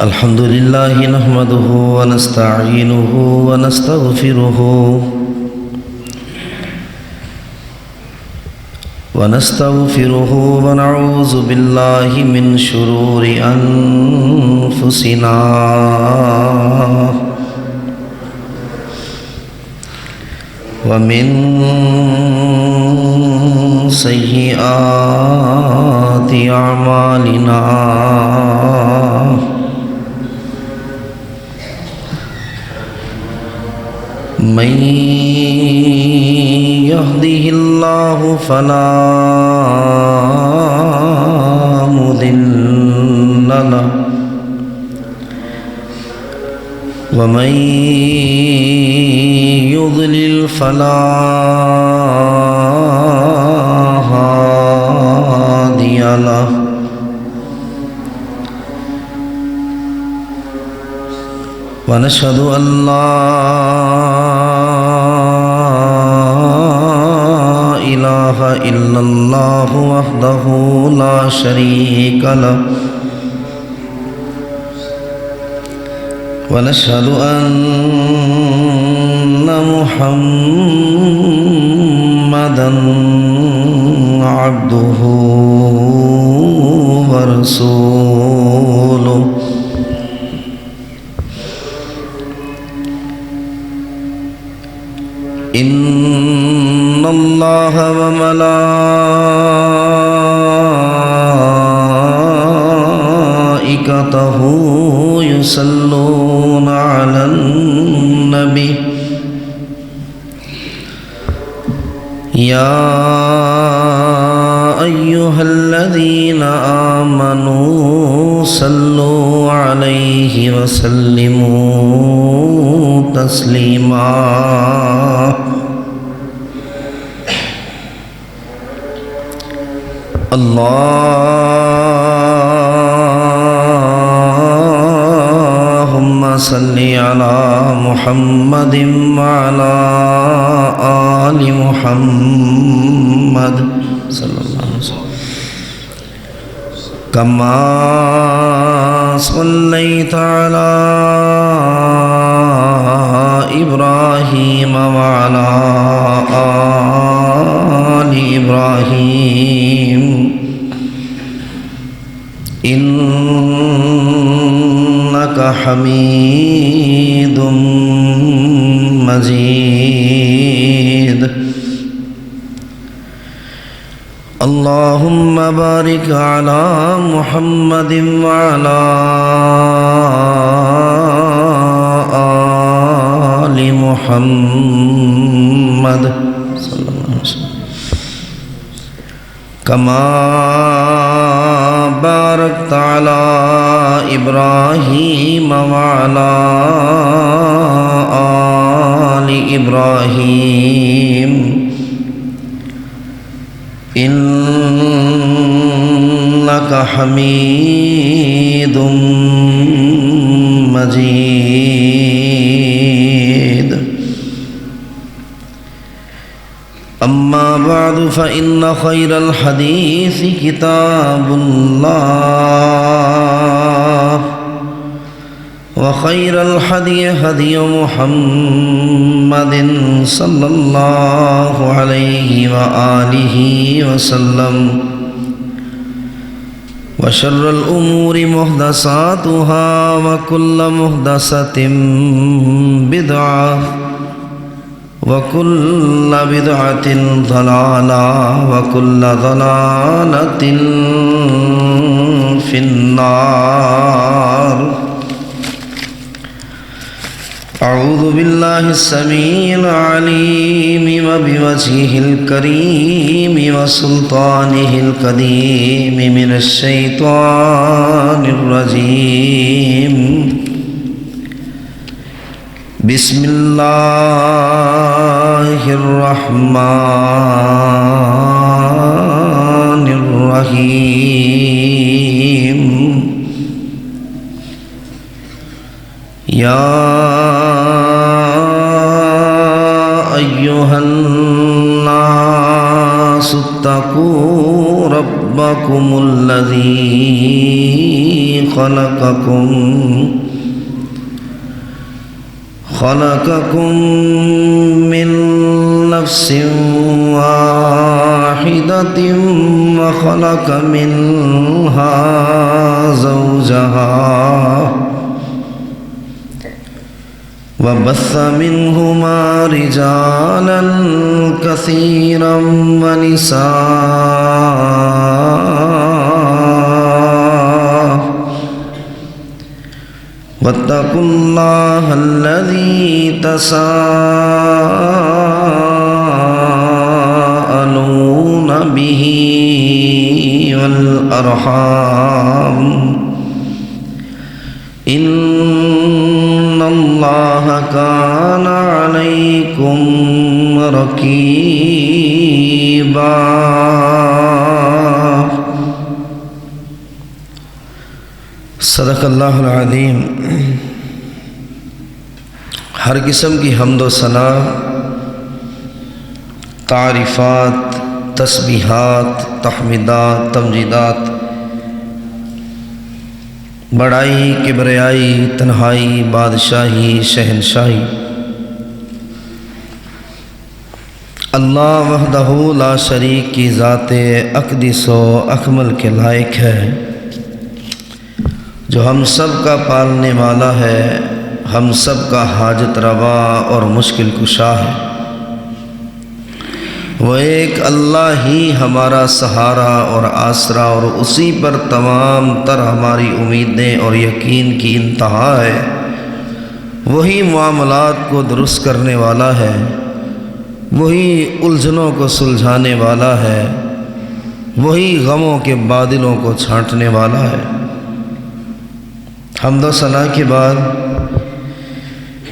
الحمد لله نحمده ونستعينه ونستغفره ونعوذ بالله من شرور أنفسنا ومن سيئات أعمالنا من يهده الله فلا مضل له ومن يضلل فلا هادي له ونشهد أن لا إله إلا الله وحده لا شريك له ونشهد أن محمدًا عبده ورسوله إن الله وملائكته يصلون على النبي يا أيها الذين آمنوا صلوا عليه وسلموا تسليما اللهم صل على محمد وعلى آل محمد صلى الله عليه وسلم كما صليت على إبراهيم وعلى آل إبراهيم إنك حميد مجيد اللهم بارك على محمد وعلى آل محمد صلى الله عليه وسلم كما باركت على إبراهيم وعلى آل إبراهيم إنك حميد مجيد أما بعد فإن خير الحديث كتاب الله وخير الهدي هدي محمد صلى الله عليه وآله وسلم وشر الأمور محدثاتها وكل محدثة بدعة وكل بدعة ضلالة وكل ضلالة في النار أعوذ بالله السميع العليم وبوجهه الكريم وسلطانه القديم من الشيطان الرجيم بسم الله الرحمن الرحيم يا أيها الناس اتقوا ربكم الذي خلقكم من نفس واحدة وخلق منها زوجها وبث منهما رجالا كثيرا ونساء واتقوا الله الذي تساءلون به والأرحام إن الله كان عليكم رقيبا۔ صدق اللہ العظیم۔ ہر قسم کی حمد و ثنا، تعریفات، تسبیحات، تحمیدات، تمجیدات، بڑائی، کبریائی، تنہائی، بادشاہی، شہنشاہی اللہ وحدہ لا شریک کی ذات اقدس و اکمل کے لائق ہے، جو ہم سب کا پالنے والا ہے، ہم سب کا حاجت روا اور مشکل کشا ہے۔ وہ ایک اللہ ہی ہمارا سہارا اور آسرا، اور اسی پر تمام تر ہماری امیدیں اور یقین کی انتہا ہے۔ وہی معاملات کو درست کرنے والا ہے، وہی الجھنوں کو سلجھانے والا ہے، وہی غموں کے بادلوں کو چھانٹنے والا ہے۔ حمد و ثنا کے بعد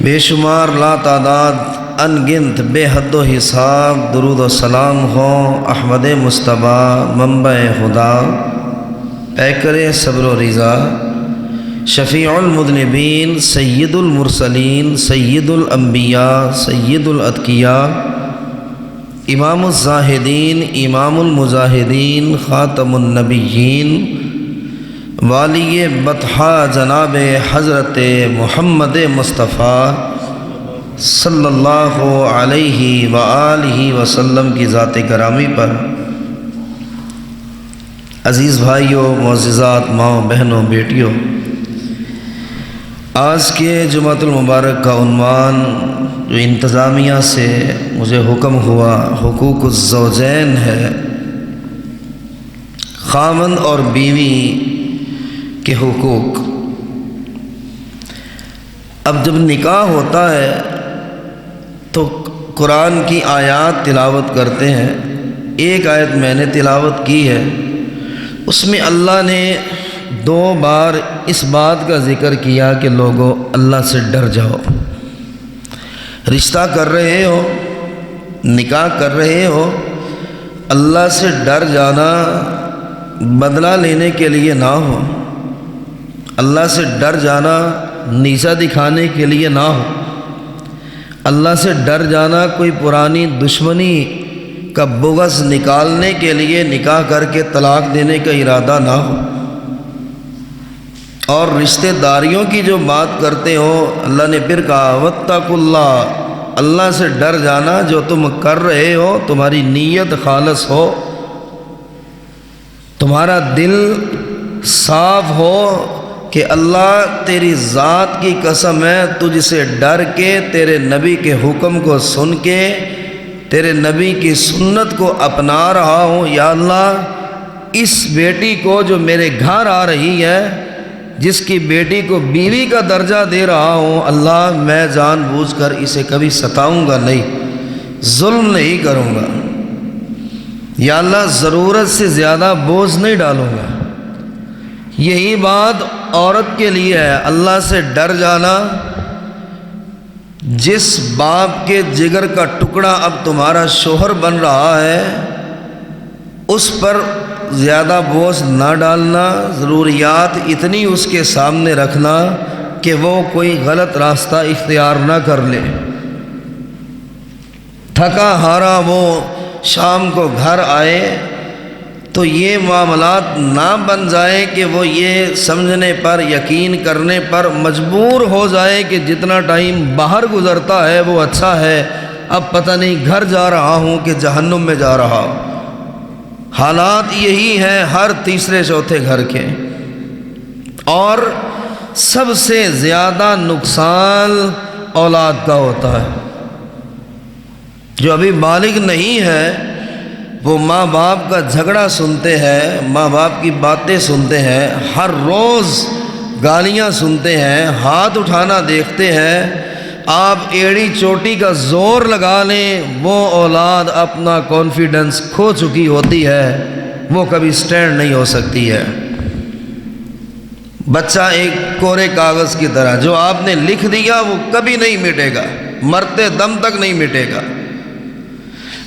بے شمار لا تعداد ان گنت بے حد و حساب درود و سلام ہوں احمد مصطفیٰ منبع خدا، پیکر صبر و رضا، شفیع المذنبین، سید المرسلین، سید الانبیاء، سید الاتقیاء، امام الزاہدین، امام المجاہدین، خاتم النبیین، والی بطحہ جناب حضرت محمد مصطفیٰ صلی اللہ علیہ وآلہ وسلم کی ذات گرامی پر۔ عزیز بھائیوں، معززات، ماؤں، بہنوں، بیٹیوں، آج کے جمعۃ المبارک کا عنوان جو انتظامیہ سے مجھے حکم ہوا حقوق الزوجین ہے، خاوند اور بیوی کے حقوق۔ اب جب نکاح ہوتا ہے تو قرآن کی آیات تلاوت کرتے ہیں۔ ایک آیت میں نے تلاوت کی ہے، اس میں اللہ نے 2 بار اس بات کا ذکر کیا کہ لوگوں اللہ سے ڈر جاؤ۔ رشتہ کر رہے ہو، نکاح کر رہے ہو، اللہ سے ڈر جانا بدلہ لینے کے لیے نہ ہو، اللہ سے ڈر جانا نیچا دکھانے کے لیے نہ ہو، اللہ سے ڈر جانا کوئی پرانی دشمنی کا بغض نکالنے کے لیے نکاح کر کے طلاق دینے کا ارادہ نہ ہو۔ اور رشتہ داریوں کی جو بات کرتے ہو، اللہ نے پھر کہا واتقوا اللہ، اللہ سے ڈر جانا، جو تم کر رہے ہو تمہاری نیت خالص ہو، تمہارا دل صاف ہو کہ اللہ تیری ذات کی قسم ہے تجھ سے ڈر کے، تیرے نبی کے حکم کو سن کے، تیرے نبی کی سنت کو اپنا رہا ہوں۔ یا اللہ، اس بیٹی کو جو میرے گھر آ رہی ہے، جس کی بیٹی کو بیوی کا درجہ دے رہا ہوں، اللہ میں جان بوجھ کر اسے کبھی ستاؤں گا نہیں، ظلم نہیں کروں گا۔ یا اللہ، ضرورت سے زیادہ بوجھ نہیں ڈالوں گا۔ یہی بات عورت کے لیے ہے، اللہ سے ڈر جانا۔ جس باپ کے جگر کا ٹکڑا اب تمہارا شوہر بن رہا ہے، اس پر زیادہ بوجھ نہ ڈالنا، ضروریات اتنی اس کے سامنے رکھنا کہ وہ کوئی غلط راستہ اختیار نہ کر لے۔ تھکا ہارا وہ شام کو گھر آئے تو یہ معاملات نہ بن جائے کہ وہ یہ سمجھنے پر یقین کرنے پر مجبور ہو جائے کہ جتنا ٹائم باہر گزرتا ہے وہ اچھا ہے، اب پتہ نہیں گھر جا رہا ہوں کہ جہنم میں جا رہا ہوں۔ حالات یہی ہیں ہر تیسرے چوتھے گھر کے۔ اور سب سے زیادہ نقصان اولاد کا ہوتا ہے۔ جو ابھی بالغ نہیں ہے وہ ماں باپ کا جھگڑا سنتے ہیں، ماں باپ کی باتیں سنتے ہیں، ہر روز گالیاں سنتے ہیں، ہاتھ اٹھانا دیکھتے ہیں۔ آپ ایڑی چوٹی کا زور لگا لیں، وہ اولاد اپنا کانفیڈنس کھو چکی ہوتی ہے، وہ کبھی سٹینڈ نہیں ہو سکتی ہے۔ بچہ ایک کورے کاغذ کی طرح، جو آپ نے لکھ دیا وہ کبھی نہیں مٹے گا، مرتے دم تک نہیں مٹے گا۔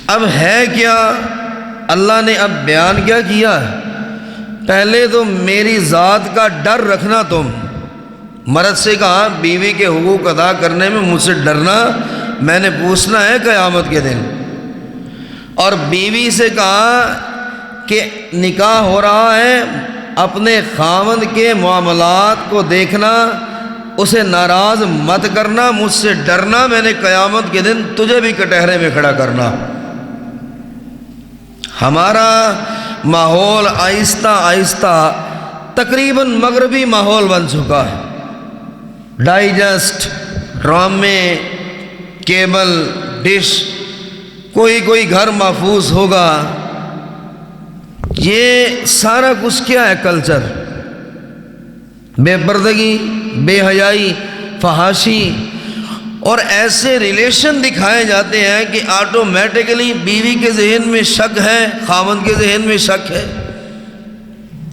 اب ہے کیا؟ اللہ نے اب بیان کیا کیا؟ پہلے تو میری ذات کا ڈر رکھنا، تم مرد سے کہا بیوی کے حقوق ادا کرنے میں مجھ سے ڈرنا، میں نے پوچھنا ہے قیامت کے دن۔ اور بیوی سے کہا کہ نکاح ہو رہا ہے، اپنے خاوند کے معاملات کو دیکھنا، اسے ناراض مت کرنا، مجھ سے ڈرنا، میں نے قیامت کے دن تجھے بھی کٹہرے میں کھڑا کرنا۔ ہمارا ماحول آہستہ آہستہ تقریباً مغربی ماحول بن چکا ہے۔ ڈائجسٹ، ڈرامے، کیبل ڈش، کوئی گھر محفوظ ہوگا۔ یہ سارا کچھ کیا ہے؟ کلچر، بے پردگی، بے حیائی، فحاشی، اور ایسے ریلیشن دکھائے جاتے ہیں کہ آٹومیٹکلی بیوی کے ذہن میں شک ہے، خاوند کے ذہن میں شک ہے۔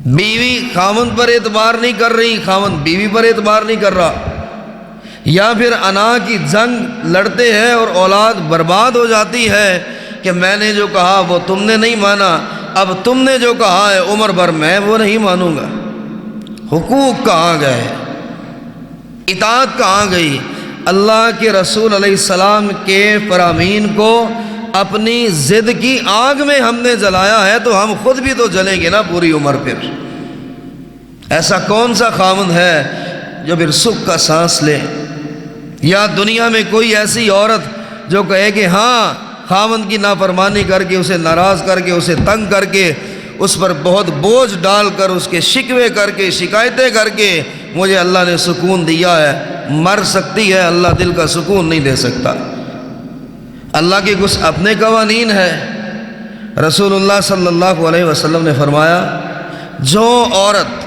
بیوی خاوند پر اعتبار نہیں کر رہی، خاوند بیوی پر اعتبار نہیں کر رہا، یا پھر انا کی جنگ لڑتے ہیں اور اولاد برباد ہو جاتی ہے کہ میں نے جو کہا وہ تم نے نہیں مانا، اب تم نے جو کہا ہے عمر بھر میں وہ نہیں مانوں گا۔ حقوق کہاں گئے؟ اطاعت کہاں گئی؟ اللہ کے رسول علیہ السلام کے فرامین کو اپنی ضد کی آگ میں ہم نے جلایا ہے، تو ہم خود بھی تو جلیں گے نا پوری عمر۔ پھر ایسا کون سا خاوند ہے جو پھر سکھ کا سانس لے؟ یا دنیا میں کوئی ایسی عورت جو کہے کہ ہاں خاوند کی نافرمانی کر کے، اسے ناراض کر کے، اسے تنگ کر کے، اس پر بہت بوجھ ڈال کر، اس کے شکوے کر کے، شکایتیں کر کے مجھے اللہ نے سکون دیا ہے؟ مر سکتی ہے، اللہ دل کا سکون نہیں دے سکتا۔ اللہ کے کچھ اپنے قوانین ہیں۔ رسول اللہ صلی اللہ علیہ وسلم نے فرمایا، جو عورت،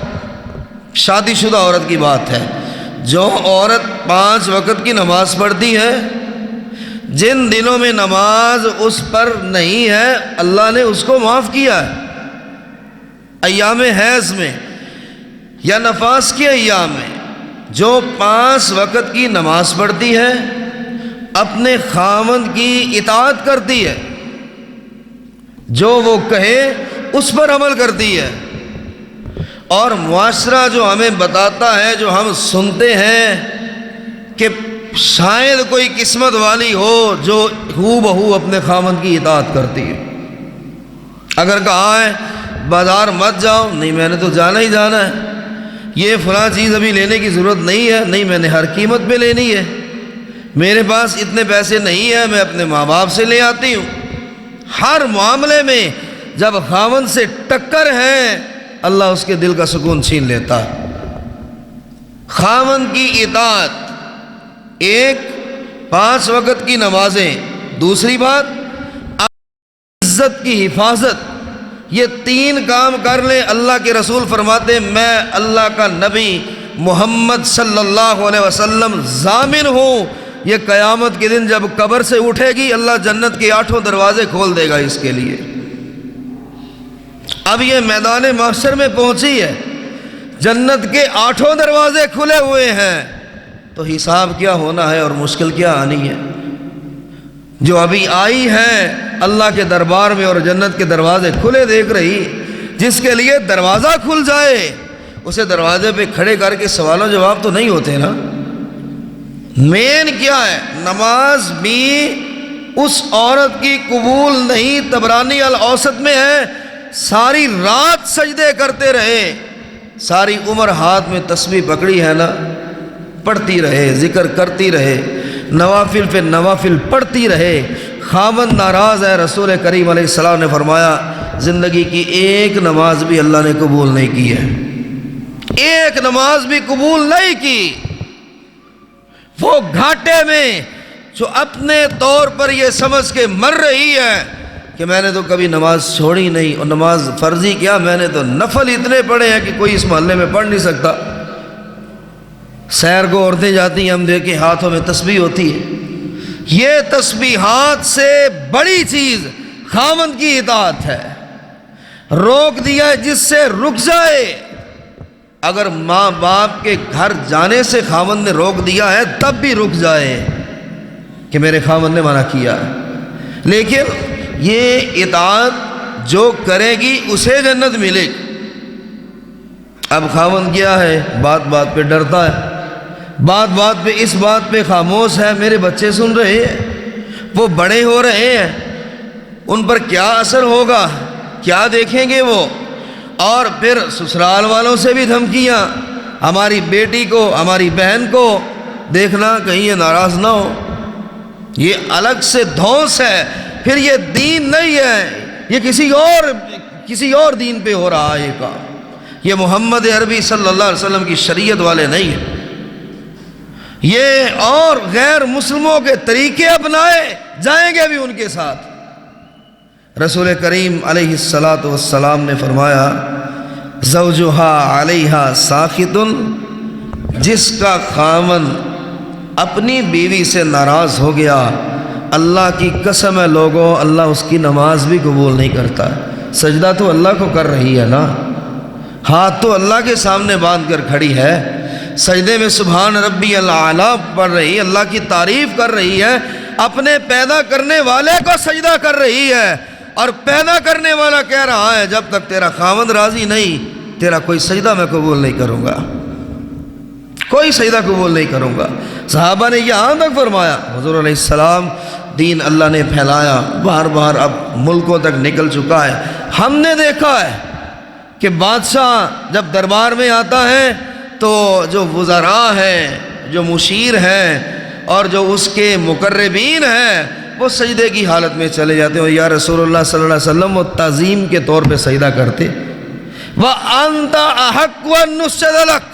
شادی شدہ عورت کی بات ہے، جو عورت 5 وقت کی نماز پڑھتی ہے، جن دنوں میں نماز اس پر نہیں ہے اللہ نے اس کو معاف کیا ہے، ایام حیض میں یا نفاس کے ایام میں، جو 5 وقت کی نماز پڑھتی ہے، اپنے خاوند کی اطاعت کرتی ہے، جو وہ کہے اس پر عمل کرتی ہے، اور معاشرہ جو ہمیں بتاتا ہے، جو ہم سنتے ہیں کہ شاید کوئی قسمت والی ہو جو ہو بہو اپنے خاوند کی اطاعت کرتی ہے۔ اگر کہا ہے بازار مت جاؤ، نہیں میں نے تو جانا ہی جانا ہے، یہ فلاں چیز ابھی لینے کی ضرورت نہیں ہے، نہیں میں نے ہر قیمت پہ لینی ہے، میرے پاس اتنے پیسے نہیں ہیں، میں اپنے ماں باپ سے لے آتی ہوں۔ ہر معاملے میں جب خاوند سے ٹکر ہے اللہ اس کے دل کا سکون چھین لیتا ہے۔ خاوند کی اطاعت، ایک 5 وقت کی نمازیں، دوسری بات عزت کی حفاظت، یہ 3 کام کر لیں، اللہ کے رسول فرماتے ہیں میں اللہ کا نبی محمد صلی اللہ علیہ وسلم ضامن ہوں، یہ قیامت کے دن جب قبر سے اٹھے گی اللہ جنت کے 8 دروازے کھول دے گا اس کے لیے۔ اب یہ میدان محشر میں پہنچی ہے، جنت کے 8 دروازے کھلے ہوئے ہیں، تو حساب کیا ہونا ہے اور مشکل کیا آنی ہے۔ جو ابھی آئی ہے اللہ کے دربار میں اور جنت کے دروازے کھلے دیکھ رہی، جس کے لیے دروازہ کھل جائے اسے دروازے پہ کھڑے کر کے سوال و جواب تو نہیں ہوتے نا۔ مین کیا ہے؟ نماز بھی اس عورت کی قبول نہیں، طبرانی الاوسط میں ہے ساری رات سجدے کرتے رہے، ساری عمر ہاتھ میں تسبیح پکڑی ہے نا، پڑھتی رہے، ذکر کرتی رہے، نوافل پہ نوافل پڑھتی رہے، خاوند ناراض ہے۔ رسول کریم علیہ السلام نے فرمایا زندگی کی ایک نماز بھی اللہ نے قبول نہیں کی ہے، ایک نماز بھی قبول نہیں کی۔ وہ گھاٹے میں جو اپنے طور پر یہ سمجھ کے مر رہی ہے کہ میں نے تو کبھی نماز چھوڑی نہیں، اور نماز فرضی کیا، میں نے تو نفل اتنے پڑھے ہیں کہ کوئی اس محلے میں پڑھ نہیں سکتا۔ سیر کو عورتیں جاتی ہیں، ہم دیکھیں ہاتھوں میں تسبیح ہوتی ہے۔ یہ تسبیحات سے بڑی چیز خاوند کی اطاعت ہے۔ روک دیا ہے جس سے رک جائے۔ اگر ماں باپ کے گھر جانے سے خاوند نے روک دیا ہے تب بھی رک جائے کہ میرے خاوند نے منع کیا ہے، لیکن یہ اطاعت جو کرے گی اسے جنت ملے گی۔ اب خاوند کیا ہے، بات بات پہ ڈرتا ہے، بات بات پہ اس بات پہ خاموش ہے، میرے بچے سن رہے ہیں، وہ بڑے ہو رہے ہیں، ان پر کیا اثر ہوگا، کیا دیکھیں گے وہ، اور پھر سسرال والوں سے بھی دھمکیاں، ہماری بیٹی کو، ہماری بہن کو دیکھنا کہیں یہ ناراض نہ ہو۔ یہ الگ سے دھونس ہے، پھر یہ دین نہیں ہے، یہ کسی اور دین پہ ہو رہا ہے یہ کام، یہ محمد عربی صلی اللہ علیہ وسلم کی شریعت والے نہیں ہیں، یہ اور غیر مسلموں کے طریقے اپنائے جائیں گے بھی ان کے ساتھ۔ رسول کریم علیہ السلام نے فرمایا زوجہا علیہا ساخط، جس کا خاوند اپنی بیوی سے ناراض ہو گیا، اللہ کی قسم ہے لوگوں، اللہ اس کی نماز بھی قبول نہیں کرتا۔ سجدہ تو اللہ کو کر رہی ہے نا، ہاتھ تو اللہ کے سامنے باندھ کر کھڑی ہے، سجدے میں سبحان ربی الاعلیٰ پڑھ رہی، اللہ کی تعریف کر رہی ہے، اپنے پیدا کرنے والے کو سجدہ کر رہی ہے، اور پیدا کرنے والا کہہ رہا ہے جب تک تیرا خاوند راضی نہیں تیرا کوئی سجدہ میں قبول نہیں کروں گا، کوئی سجدہ قبول نہیں کروں گا۔ صحابہ نے یہاں تک فرمایا، حضور علیہ السلام دین اللہ نے پھیلایا، باہر باہر اب ملکوں تک نکل چکا ہے۔ ہم نے دیکھا ہے کہ بادشاہ جب دربار میں آتا ہے تو جو وزراء ہیں، جو مشیر ہیں، اور جو اس کے مقربین ہیں، وہ سجدے کی حالت میں چلے جاتے ہیں، اور یا رسول اللہ صلی اللہ علیہ وسلم وہ تعظیم کے طور پہ سجدہ کرتے۔ وَأَنْتَ أَحَقُّ أَن نُسْجَدَ لَكَ،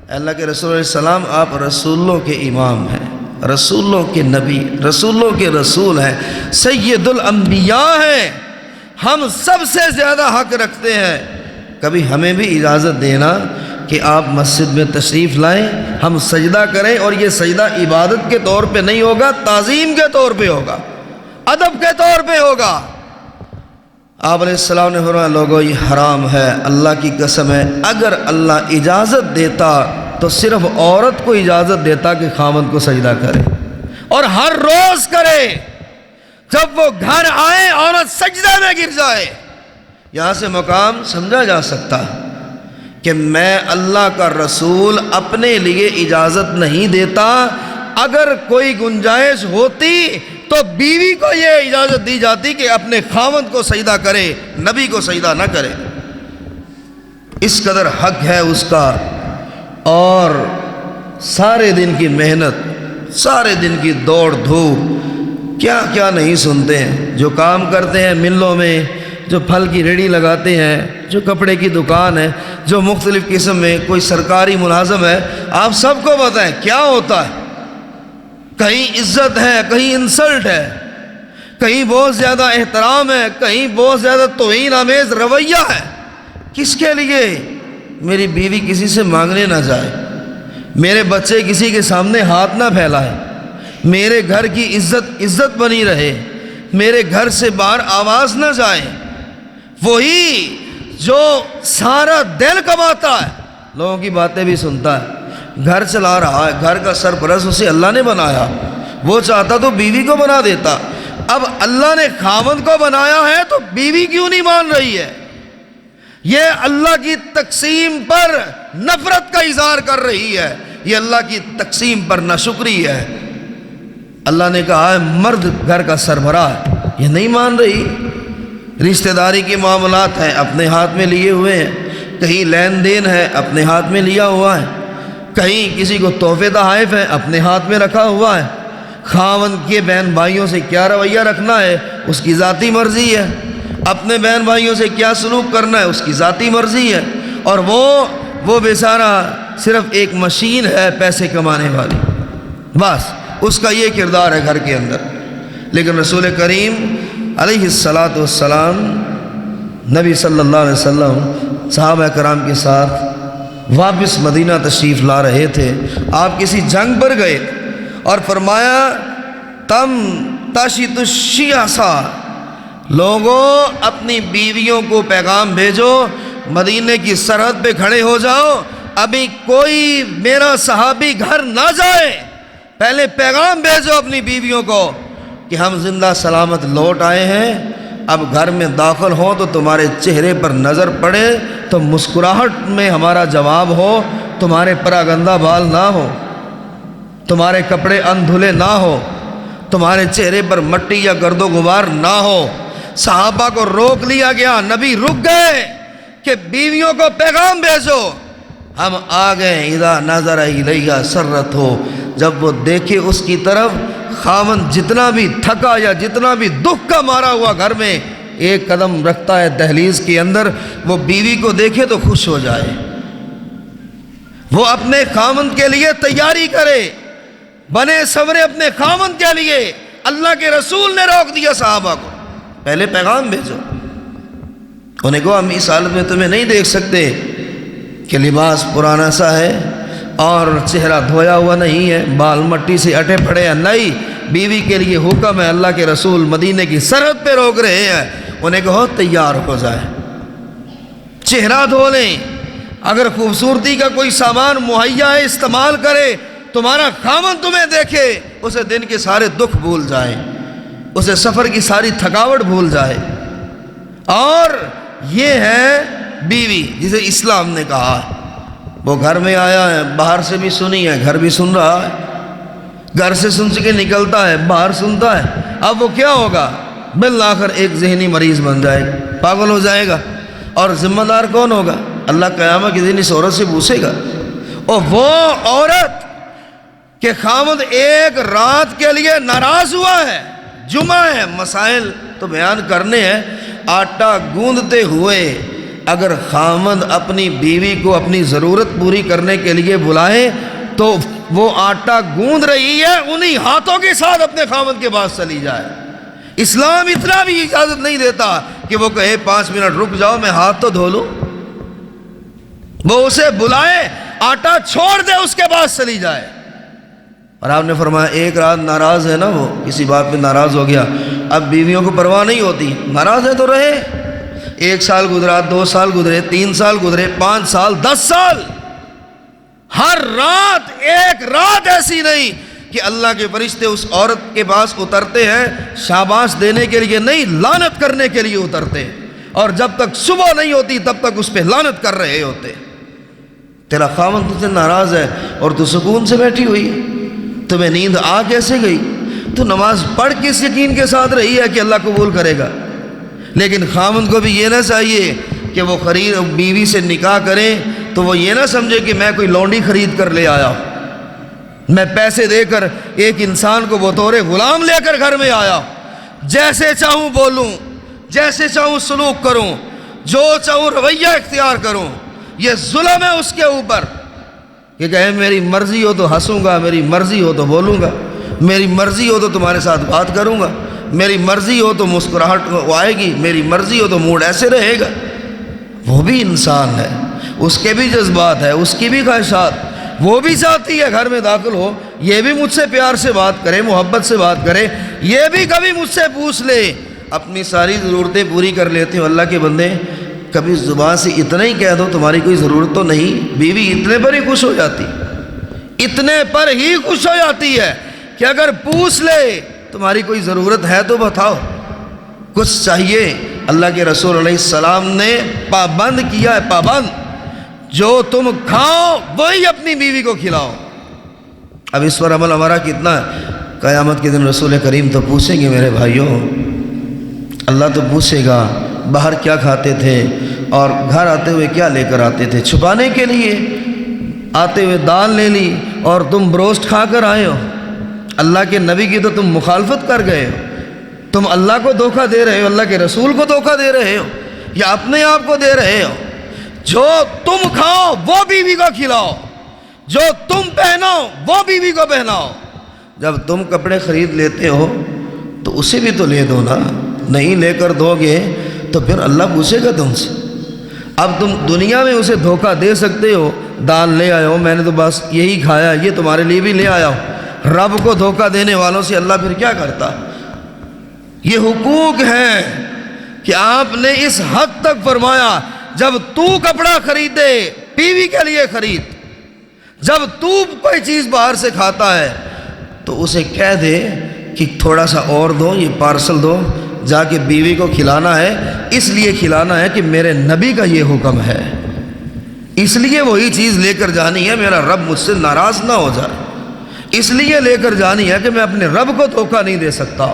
اللہ کے رسول علیہ السلام آپ رسولوں کے امام ہیں، رسولوں کے نبی، رسولوں کے رسول ہیں، سید الانبیاء ہیں، ہم سب سے زیادہ حق رکھتے ہیں، کبھی ہمیں بھی اجازت دینا کہ آپ مسجد میں تشریف لائیں، ہم سجدہ کریں، اور یہ سجدہ عبادت کے طور پہ نہیں ہوگا، تعظیم کے طور پہ ہوگا، ادب کے طور پہ ہوگا۔ آپ علیہ السلام نے فرمایا لوگوں یہ حرام ہے، اللہ کی قسم ہے، اگر اللہ اجازت دیتا تو صرف عورت کو اجازت دیتا کہ خاوند کو سجدہ کرے، اور ہر روز کرے، جب وہ گھر آئے عورت سجدہ میں گر جائے۔ یہاں سے مقام سمجھا جا سکتا ہے کہ میں اللہ کا رسول اپنے لیے اجازت نہیں دیتا، اگر کوئی گنجائش ہوتی تو بیوی کو یہ اجازت دی جاتی کہ اپنے خاوند کو سجدہ کرے، نبی کو سجدہ نہ کرے، اس قدر حق ہے اس کا۔ اور سارے دن کی محنت، سارے دن کی دوڑ دھوپ، کیا کیا نہیں سنتے ہیں، جو کام کرتے ہیں ملوں میں، جو پھل کی ریڑھی لگاتے ہیں، جو کپڑے کی دکان ہے، جو مختلف قسم میں کوئی سرکاری ملازم ہے، آپ سب کو بتائیں کیا ہوتا ہے، کہیں عزت ہے، کہیں انسلٹ ہے، کہیں بہت زیادہ احترام ہے، کہیں بہت زیادہ توہین آمیز رویہ ہے۔ کس کے لیے؟ میری بیوی کسی سے مانگنے نہ جائے، میرے بچے کسی کے سامنے ہاتھ نہ پھیلائے، میرے گھر کی عزت بنی رہے، میرے گھر سے باہر آواز نہ جائے۔ وہی جو سارا دل کماتا ہے، لوگوں کی باتیں بھی سنتا ہے، گھر چلا رہا ہے، گھر کا سرپرست اسے اللہ نے بنایا، وہ چاہتا تو بیوی کو بنا دیتا، اب اللہ نے خاوند کو بنایا ہے تو بیوی کیوں نہیں مان رہی ہے؟ یہ اللہ کی تقسیم پر نفرت کا اظہار کر رہی ہے، یہ اللہ کی تقسیم پر ناشکری ہے۔ اللہ نے کہا ہے مرد گھر کا سربراہ ہے، یہ نہیں مان رہی، رشتہ داری کے معاملات ہیں اپنے ہاتھ میں لیے ہوئے ہیں، کہیں لین دین ہے اپنے ہاتھ میں لیا ہوا ہے، کہیں کسی کو تحفے تحائف ہیں اپنے ہاتھ میں رکھا ہوا ہے۔ خاوند کے بہن بھائیوں سے کیا رویہ رکھنا ہے اس کی ذاتی مرضی ہے، اپنے بہن بھائیوں سے کیا سلوک کرنا ہے اس کی ذاتی مرضی ہے، اور وہ بیچارہ صرف ایک مشین ہے پیسے کمانے والی، بس اس کا یہ کردار ہے گھر کے اندر۔ لیکن رسول کریم علیہ السلام نبی صلی اللہ علیہ وسلم صحابہ کرام کے ساتھ واپس مدینہ تشریف لا رہے تھے، آپ کسی جنگ پر گئے اور فرمایا تم تشیت الشیاسا، لوگوں اپنی بیویوں کو پیغام بھیجو، مدینے کی سرحد پہ کھڑے ہو جاؤ، ابھی کوئی میرا صحابی گھر نہ جائے، پہلے پیغام بھیجو اپنی بیویوں کو کہ ہم زندہ سلامت لوٹ آئے ہیں، اب گھر میں داخل ہو تو تمہارے چہرے پر نظر پڑے تو مسکراہٹ میں ہمارا جواب ہو، تمہارے پراگندہ بال نہ ہو، تمہارے کپڑے اندھلے نہ ہو، تمہارے چہرے پر مٹی یا گرد و غبار نہ ہو۔ صحابہ کو روک لیا گیا، نبی رک گئے کہ بیویوں کو پیغام بھیجو، ہم آ گئے۔ اذا نظر الیہ سرت ہو، جب وہ دیکھے اس کی طرف، خاوند جتنا بھی تھکا یا جتنا بھی دکھ کا مارا ہوا گھر میں ایک قدم رکھتا ہے دہلیز کے اندر، وہ بیوی کو دیکھے تو خوش ہو جائے، وہ اپنے خاوند کے لیے تیاری کرے، بنے سورے اپنے خاوند کے لیے۔ اللہ کے رسول نے روک دیا صحابہ کو، پہلے پیغام بھیجو۔ انہیں کہا ہم اس حالت میں تمہیں نہیں دیکھ سکتے کہ لباس پرانا سا ہے اور چہرہ دھویا ہوا نہیں ہے، بال مٹی سے اٹے پھڑے ہیں، نہیں، بیوی کے لیے حکم ہے، اللہ کے رسول مدینے کی سرحد پہ روک رہے ہیں۔ انہیں کہو تیار ہو جائے، چہرہ دھو لیں، اگر خوبصورتی کا کوئی سامان مہیا ہے استعمال کرے، تمہارا خاوند تمہیں دیکھے، اسے دن کے سارے دکھ بھول جائے، اسے سفر کی ساری تھکاوٹ بھول جائے۔ اور یہ ہے بیوی جسے اسلام نے کہا ہے، وہ گھر میں آیا ہے، باہر سے بھی سنی ہے، گھر بھی سن رہا ہے، گھر سے سن کے نکلتا ہے، باہر سنتا ہے، اب وہ کیا ہوگا؟ بالآخر ایک ذہنی مریض بن جائے گا، پاگل ہو جائے گا، اور ذمہ دار کون ہوگا؟ اللہ قیامت کے دن اس عورت سے پوچھے گا۔ اور وہ عورت کہ خاوند ایک رات کے لیے ناراض ہوا ہے، جمعہ ہے، مسائل تو بیان کرنے ہیں، آٹا گوندتے ہوئے اگر خاوند اپنی بیوی کو اپنی ضرورت پوری کرنے کے لیے بلائے تو وہ آٹا گوند رہی ہے انہی ہاتھوں کے ساتھ اپنے خاوند کے پاس چلی جائے۔ اسلام اتنا بھی اجازت نہیں دیتا کہ وہ کہے 5 منٹ رک جاؤ میں ہاتھ تو دھو لوں، وہ اسے بلائے، آٹا چھوڑ دے، اس کے پاس چلی جائے۔ اور آپ نے فرمایا ایک رات ناراض ہے نا، وہ کسی بات پہ ناراض ہو گیا، اب بیویوں کو پرواہ نہیں ہوتی، ناراض ہے تو رہے، 1 سال گزرا، 2 سال گزرے، 3 سال گزرے، 5 سال، 10 سال، ہر رات ایک رات ایسی نہیں کہ اللہ کے فرشتے اس عورت کے پاس اترتے ہیں شاباش دینے کے لیے نہیں، لعنت کرنے کے لیے اترتے ہیں، اور جب تک صبح نہیں ہوتی تب تک اس پہ لعنت کر رہے ہوتے۔ تیرا خاوند تجھ سے ناراض ہے اور تو سکون سے بیٹھی ہوئی ہے، تمہیں نیند آ کیسے گئی؟ تو نماز پڑھ کس یقین کے ساتھ رہی ہے کہ اللہ قبول کرے گا؟ لیکن خاوند کو بھی یہ نہ چاہیے کہ وہ بیوی سے نکاح کرے تو وہ یہ نہ سمجھے کہ میں کوئی لونڈی خرید کر لے آیا، میں پیسے دے کر ایک انسان کو بطور غلام لے کر گھر میں آیا، جیسے چاہوں بولوں، جیسے چاہوں سلوک کروں، جو چاہوں رویہ اختیار کروں، یہ ظلم ہے اس کے اوپر کہ کہے میری مرضی ہو تو ہنسوں گا، میری مرضی ہو تو بولوں گا، میری مرضی ہو تو تمہارے ساتھ بات کروں گا، میری مرضی ہو تو مسکراہٹ آئے گی، میری مرضی ہو تو موڈ ایسے رہے گا۔ وہ بھی انسان ہے، اس کے بھی جذبات ہے، اس کی بھی خواہشات، وہ بھی چاہتی ہے گھر میں داخل ہو، یہ بھی مجھ سے پیار سے بات کرے، محبت سے بات کرے، یہ بھی کبھی مجھ سے پوچھ لے، اپنی ساری ضرورتیں پوری کر لیتے ہو۔ اللہ کے بندے کبھی زبان سے اتنا ہی کہہ دو تمہاری کوئی ضرورت تو نہیں، بیوی اتنے پر ہی خوش ہو جاتی، اتنے پر ہی خوش ہو جاتی ہے کہ اگر پوچھ لے تمہاری کوئی ضرورت ہے تو بتاؤ، کچھ چاہیے۔ اللہ کے رسول علیہ السلام نے پابند کیا ہے، پابند، جو تم کھاؤ وہی اپنی بیوی کو کھلاؤ۔ اب اس پر عمل ہمارا کتنا ہے؟ قیامت کے دن رسول کریم تو پوچھیں گے میرے بھائیوں، اللہ تو پوچھے گا باہر کیا کھاتے تھے اور گھر آتے ہوئے کیا لے کر آتے تھے؟ چھپانے کے لیے آتے ہوئے دال لے لی اور تم بروسٹ کھا کر آئے ہو۔ اللہ کے نبی کی تو تم مخالفت کر گئے ہو، تم اللہ کو دھوکہ دے رہے ہو، اللہ کے رسول کو دھوکہ دے رہے ہو یا اپنے آپ کو دے رہے ہو؟ جو تم کھاؤ وہ بیوی کو کھلاؤ، جو تم پہناؤ وہ بیوی کو پہناؤ۔ جب تم کپڑے خرید لیتے ہو تو اسے بھی تو لے دو نا، نہیں لے کر دو گے تو پھر اللہ پوچھے گا تم سے۔ اب تم دنیا میں اسے دھوکہ دے سکتے ہو، دال لے آئے ہو، میں نے تو بس یہی کھایا، یہ تمہارے لیے بھی لے آیا ہو۔ رب کو دھوکہ دینے والوں سے اللہ پھر کیا کرتا؟ یہ حقوق ہیں کہ آپ نے اس حد تک فرمایا، جب تو کپڑا خریدے بیوی کے لیے خرید، جب تو کوئی چیز باہر سے کھاتا ہے تو اسے کہہ دے کہ تھوڑا سا اور دو، یہ پارسل دو، جا کے بیوی کو کھلانا ہے، اس لیے کھلانا ہے کہ میرے نبی کا یہ حکم ہے، اس لیے وہی چیز لے کر جانی ہے، میرا رب مجھ سے ناراض نہ ہو جائے، اس لیے لے کر جانی ہے کہ میں اپنے رب کو دھوکہ نہیں دے سکتا۔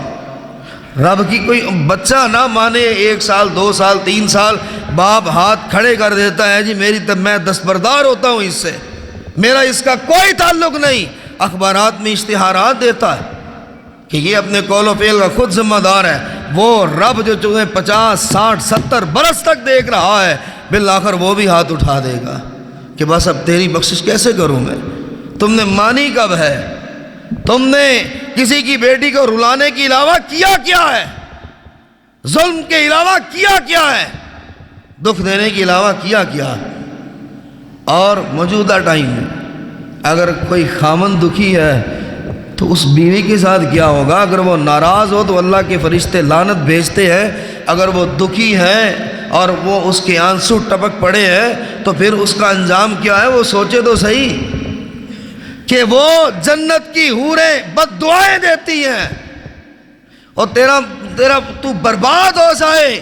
رب کی کوئی بچہ نہ مانے، 1 سال 2 سال 3 سال باپ ہاتھ کھڑے کر دیتا ہے، جی میری میں دستبردار ہوتا ہوں، اس سے میرا اس کا کوئی تعلق نہیں، اخبارات میں اشتہارات دیتا ہے کہ یہ اپنے قول و فعل کا خود ذمہ دار ہے۔ وہ رب جو تمہیں 50 60 70 برس تک دیکھ رہا ہے، بالآخر وہ بھی ہاتھ اٹھا دے گا کہ بس اب تیری بخشش کیسے کروں میں؟ تم نے مانی کب ہے؟ تم نے کسی کی بیٹی کو رلانے کے علاوہ کیا کیا ہے؟ ظلم کے علاوہ کیا کیا ہے؟ دکھ دینے کے علاوہ کیا کیا؟ اور موجودہ ٹائم میں اگر کوئی خامن دکھی ہے تو اس بیوی کے ساتھ کیا ہوگا؟ اگر وہ ناراض ہو تو اللہ کے فرشتے لعنت بھیجتے ہیں، اگر وہ دکھی ہے اور وہ اس کے آنسو ٹپک پڑے ہیں تو پھر اس کا انجام کیا ہے؟ وہ سوچے تو صحیح کہ وہ جنت کی حوریں بد دعائیں دیتی ہیں اور تیرا تو برباد ہو جائے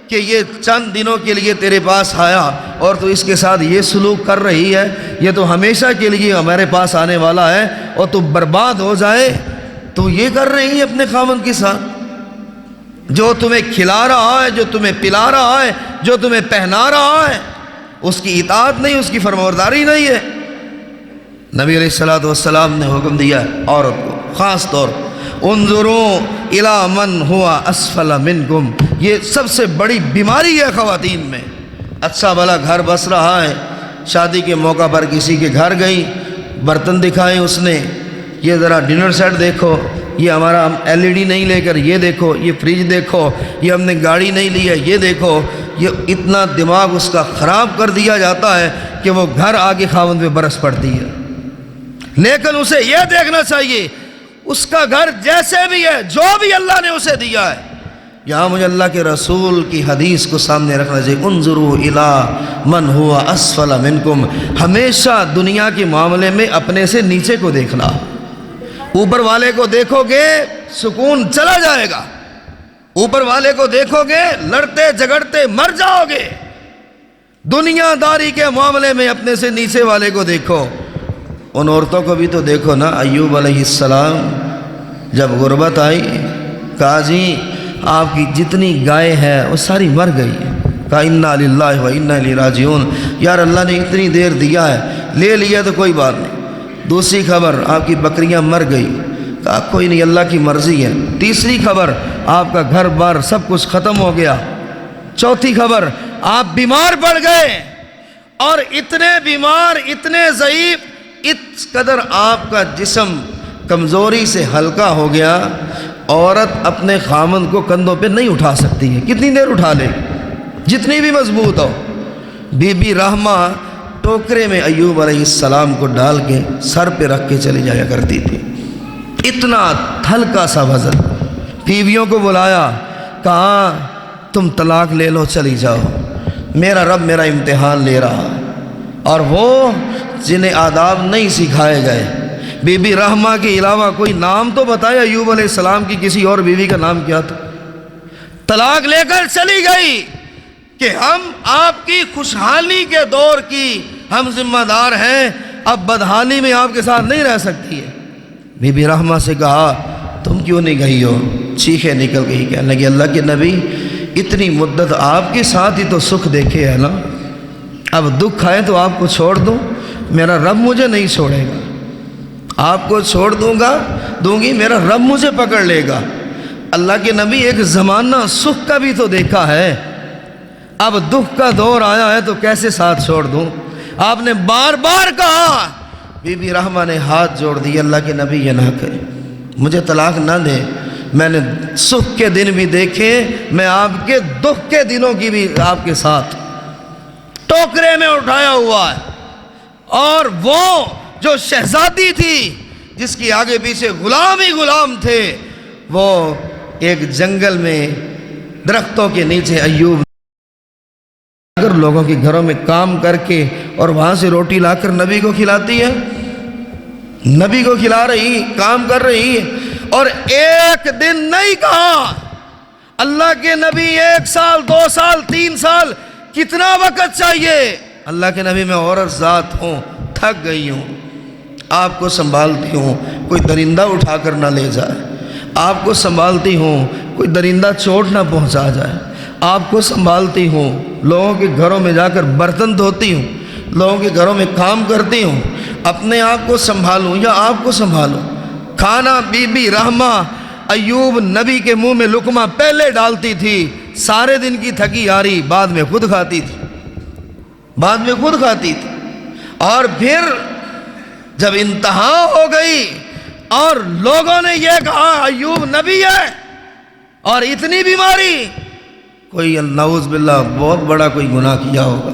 کہ یہ چند دنوں کے لیے تیرے پاس آیا اور تو اس کے ساتھ یہ سلوک کر رہی ہے، یہ تو ہمیشہ کے لیے ہمارے پاس آنے والا ہے، اور تو برباد ہو جائے تو یہ کر رہی ہے اپنے خاوند کے ساتھ، جو تمہیں کھلا رہا ہے، جو تمہیں پلا رہا ہے، جو تمہیں پہنا رہا ہے، اس کی اطاعت نہیں، اس کی فرمانبرداری نہیں ہے۔ نبی علیہ الصلوۃ والسلام نے حکم دیا عورت کو خاص طور انظروا الی من ہوا اسفل منکم، یہ سب سے بڑی بیماری ہے خواتین میں۔ اچھا بھلا گھر بس رہا ہے، شادی کے موقع پر کسی کے گھر گئی، برتن دکھائے اس نے، یہ ذرا ڈنر سیٹ دیکھو، یہ ہمارا LED نہیں لے کر یہ دیکھو، یہ فریج دیکھو، یہ ہم نے گاڑی نہیں لی ہے یہ دیکھو، یہ اتنا دماغ اس کا خراب کر دیا جاتا ہے کہ وہ گھر آگے خاوند پہ برس پڑتی ہے۔ لیکن اسے یہ دیکھنا چاہیے اس کا گھر جیسے بھی ہے، جو بھی اللہ نے اسے دیا ہے، یہاں مجھے اللہ کے رسول کی حدیث کو سامنے رکھنا چاہیے، انظروا الی من ہوا اسفل منکم، ہمیشہ دنیا کے معاملے میں اپنے سے نیچے کو دیکھنا، اوپر والے کو دیکھو گے سکون چلا جائے گا، اوپر والے کو دیکھو گے لڑتے جھگڑتے مر جاؤ گے، دنیا داری کے معاملے میں اپنے سے نیچے والے کو دیکھو۔ ان عورتوں کو بھی تو دیکھو نا، ایوب علیہ السلام جب غربت آئی کہا جی آپ کی جتنی گائے ہے وہ ساری مر گئی، کہا انا للہ و انا الیہ راجعون، یار اللہ نے اتنی دیر دیا ہے، لے لیا تو کوئی بات نہیں۔ دوسری خبر آپ کی بکریاں مر گئی، کہا کوئی نہیں اللہ کی مرضی ہے۔ تیسری خبر آپ کا گھر بار سب کچھ ختم ہو گیا۔ چوتھی خبر آپ بیمار پڑ گئے، اور اتنے بیمار اتنے ضعیف، اس قدر آپ کا جسم کمزوری سے ہلکا ہو گیا، عورت اپنے خامند کو کندھوں پہ نہیں اٹھا سکتی ہے، کتنی دیر اٹھا لے جتنی بھی مضبوط ہو۔ بی بی رحمہ ٹوکرے میں ایوب علیہ السلام کو ڈال کے سر پہ رکھ کے چلی جایا کرتی تھی، اتنا ہلکا سا وزن۔ بیویوں کو بلایا، کہا تم طلاق لے لو چلی جاؤ، میرا رب میرا امتحان لے رہا۔ اور وہ جنہیں آداب نہیں سکھائے گئے، بی بی رحمہ کے علاوہ کوئی نام تو بتایا ایوب علیہ السلام کی کسی اور بیوی کا نام کیا تھا؟ طلاق لے کر چلی گئی کہ ہم آپ کی خوشحالی کے دور کی ہم ذمہ دار ہیں، اب بدحالی میں آپ کے ساتھ نہیں رہ سکتی ہے۔ بی بی رحمہ سے کہا تم کیوں نہیں گئی ہو؟ چیخیں نکل گئی، کہنے لگی اللہ کے نبی اتنی مدت آپ کے ساتھ ہی تو سکھ دیکھے ہے نا، اب دکھ آئے تو آپ کو چھوڑ دوں؟ میرا رب مجھے نہیں چھوڑے گا، آپ کو چھوڑ دوں گی، میرا رب مجھے پکڑ لے گا۔ اللہ کے نبی ایک زمانہ سکھ کا بھی تو دیکھا ہے، اب دکھ کا دور آیا ہے تو کیسے ساتھ چھوڑ دوں؟ آپ نے بار بار کہا، بی بی رحمہ نے ہاتھ جوڑ دی، اللہ کے نبی یہ نہ کرے، مجھے طلاق نہ دے، میں نے سکھ کے دن بھی دیکھے، میں آپ کے دکھ کے دنوں کی بھی آپ کے ساتھ ٹوکرے میں اٹھایا ہوا ہے۔ اور وہ جو شہزادی تھی جس کی آگے پیچھے غلام ہی غلام تھے، وہ ایک جنگل میں درختوں کے نیچے ایوب اگر لوگوں کے گھروں میں کام کر کے اور وہاں سے روٹی لا کر نبی کو کھلاتی ہے، نبی کو کھلا رہی، کام کر رہی، اور ایک دن نہیں کہا اللہ کے نبی 1 سال 2 سال 3 سال کتنا وقت چاہیے؟ اللہ کے نبی میں عورت ذات ہوں، تھک گئی ہوں، آپ کو سنبھالتی ہوں، کوئی درندہ اٹھا کر نہ لے جائے، آپ کو سنبھالتی ہوں، کوئی درندہ چوٹ نہ پہنچا جائے، آپ کو سنبھالتی ہوں، لوگوں کے گھروں میں جا کر برتن دھوتی ہوں، لوگوں کے گھروں میں کام کرتی ہوں، اپنے آپ کو سنبھالوں یا آپ کو سنبھالوں؟ کھانا بی بی رحمہ ایوب نبی کے منہ میں لقمہ پہلے ڈالتی تھی، سارے دن کی تھکی آری بعد میں خود کھاتی تھی، اور پھر جب انتہا ہو گئی اور لوگوں نے یہ کہا ایوب نبی ہے اور اتنی بیماری، کوئی نعوذ باللہ بہت بڑا کوئی گناہ کیا ہوگا،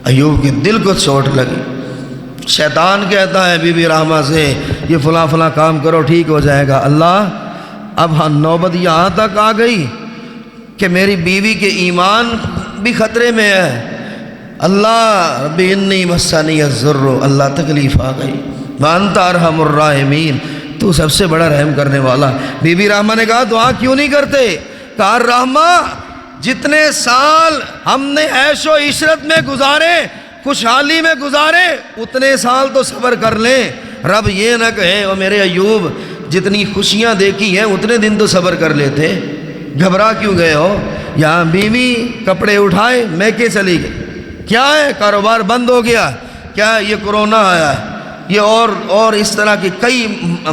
ایوب کے دل کو چوٹ لگی۔ شیطان کہتا ہے بی بی رحمہ سے یہ فلاں فلاں کام کرو ٹھیک ہو جائے گا۔ اللہ اب نوبت یہاں تک آ گئی کہ میری بیوی کے ایمان بھی خطرے میں ہے، اللہ ربی انی مسنی الضر، اللہ تکلیف آ گئی، وانت ارحم الراحمین، تو سب سے بڑا رحم کرنے والا۔ بی بی رحمہ نے کہا دعا کیوں نہیں کرتے؟ کہا رحمہ جتنے سال ہم نے عیش و عشرت میں گزارے، خوشحالی میں گزارے، اتنے سال تو صبر کر لیں، رب یہ نہ کہے او میرے ایوب جتنی خوشیاں دیکھی ہیں اتنے دن تو صبر کر لیتے، گھبرا کیوں گئے ہو؟ یہاں بیوی کپڑے اٹھائے میکے چلی گئی، کیا ہے کاروبار بند ہو گیا، کیا ہے یہ کرونا آیا ہے، یہ اور اس طرح کی کئی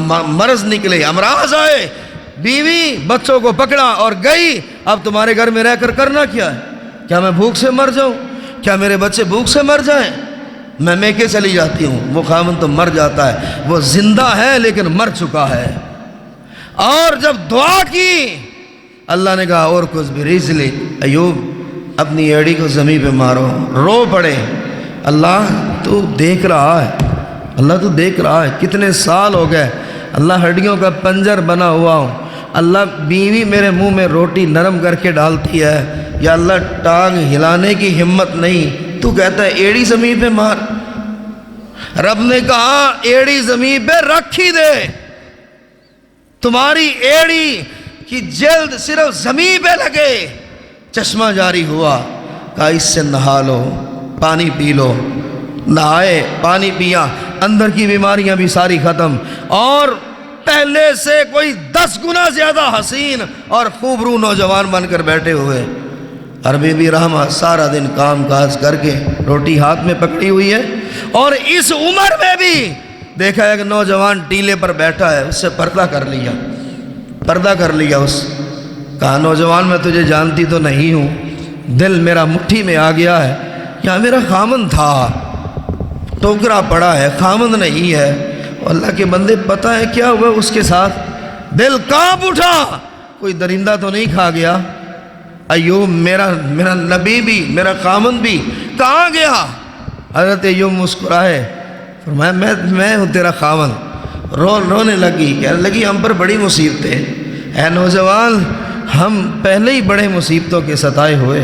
مرض نکلے، امراض آئے، بیوی بچوں کو پکڑا اور گئی، اب تمہارے گھر میں رہ کر کرنا کیا ہے؟ کیا میں بھوک سے مر جاؤں؟ کیا میرے بچے بھوک سے مر جائیں؟ میں میکے چلی جاتی ہوں، وہ خاوند تو مر جاتا ہے، وہ زندہ ہے لیکن مر چکا ہے۔ اور جب دعا کی اللہ نے کہا اور کچھ بھی ریزلی ایوب اپنی ایڑی کو زمین پہ مارو، رو پڑے، اللہ تو دیکھ رہا ہے، اللہ تو دیکھ رہا ہے، کتنے سال ہو گئے، اللہ ہڈیوں کا پنجر بنا ہوا ہوں، اللہ بیوی میرے منہ میں روٹی نرم کر کے ڈالتی ہے، یا اللہ ٹانگ ہلانے کی ہمت نہیں، تو کہتا ہے ایڑی زمین پہ مار۔ رب نے کہا ایڑی زمین پہ رکھ ہی دے، تمہاری ایڑی کی جلد صرف زمین پہ لگے۔ چشمہ جاری ہوا، کہا اس سے نہا لو، پانی پی لو، نہائے، پانی پیا، اندر کی بیماریاں بھی ساری ختم، اور پہلے سے کوئی 10 گنا زیادہ حسین اور خوبرو نوجوان بن کر بیٹھے ہوئے۔ اور بی بی رحمہ سارا دن کام کاج کر کے روٹی ہاتھ میں پکڑی ہوئی ہے، اور اس عمر میں بھی دیکھا ایک نوجوان ٹیلے پر بیٹھا ہے، اس سے پردہ کر لیا اس کہا نوجوان میں تجھے جانتی تو نہیں ہوں، دل میرا مٹھی میں آ گیا ہے، یہاں میرا خامند تھا، ٹوکرا پڑا ہے، خامند نہیں ہے، اللہ کے بندے پتہ ہے کیا ہوا اس کے ساتھ؟ دل کانپ اٹھا، کوئی درندہ تو نہیں کھا گیا؟ ایوب میرا نبی بھی، میرا خامند بھی کہاں گیا؟ حضرت ایوب مسکرائے، فرمایا میں ہوں تیرا خامند۔ رونے لگی، کہنے لگی ہم پر بڑی مصیبتیں، اے نوجوان ہم پہلے ہی بڑے مصیبتوں کے ستائے ہوئے،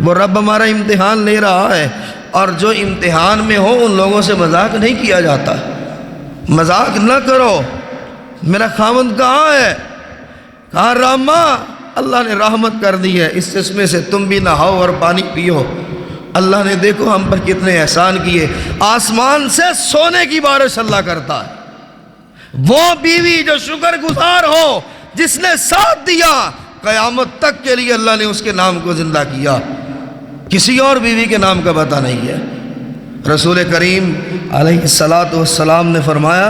وہ رب ہمارا امتحان لے رہا ہے، اور جو امتحان میں ہو ان لوگوں سے مذاق نہیں کیا جاتا، مذاق نہ کرو، میرا خامند کہاں ہے؟ کہا رحمہ اللہ نے رحمت کر دی ہے، اس چشمے سے تم بھی نہاؤ اور پانی پیو، اللہ نے دیکھو ہم پر کتنے احسان کیے، آسمان سے سونے کی بارش اللہ کرتا ہے۔ وہ بیوی جو شکر گزار ہو، جس نے ساتھ دیا، قیامت تک کے لیے اللہ نے اس کے نام کو زندہ کیا، کسی اور بیوی کے نام کا پتہ نہیں ہے۔ رسول کریم علیہ السلام نے فرمایا،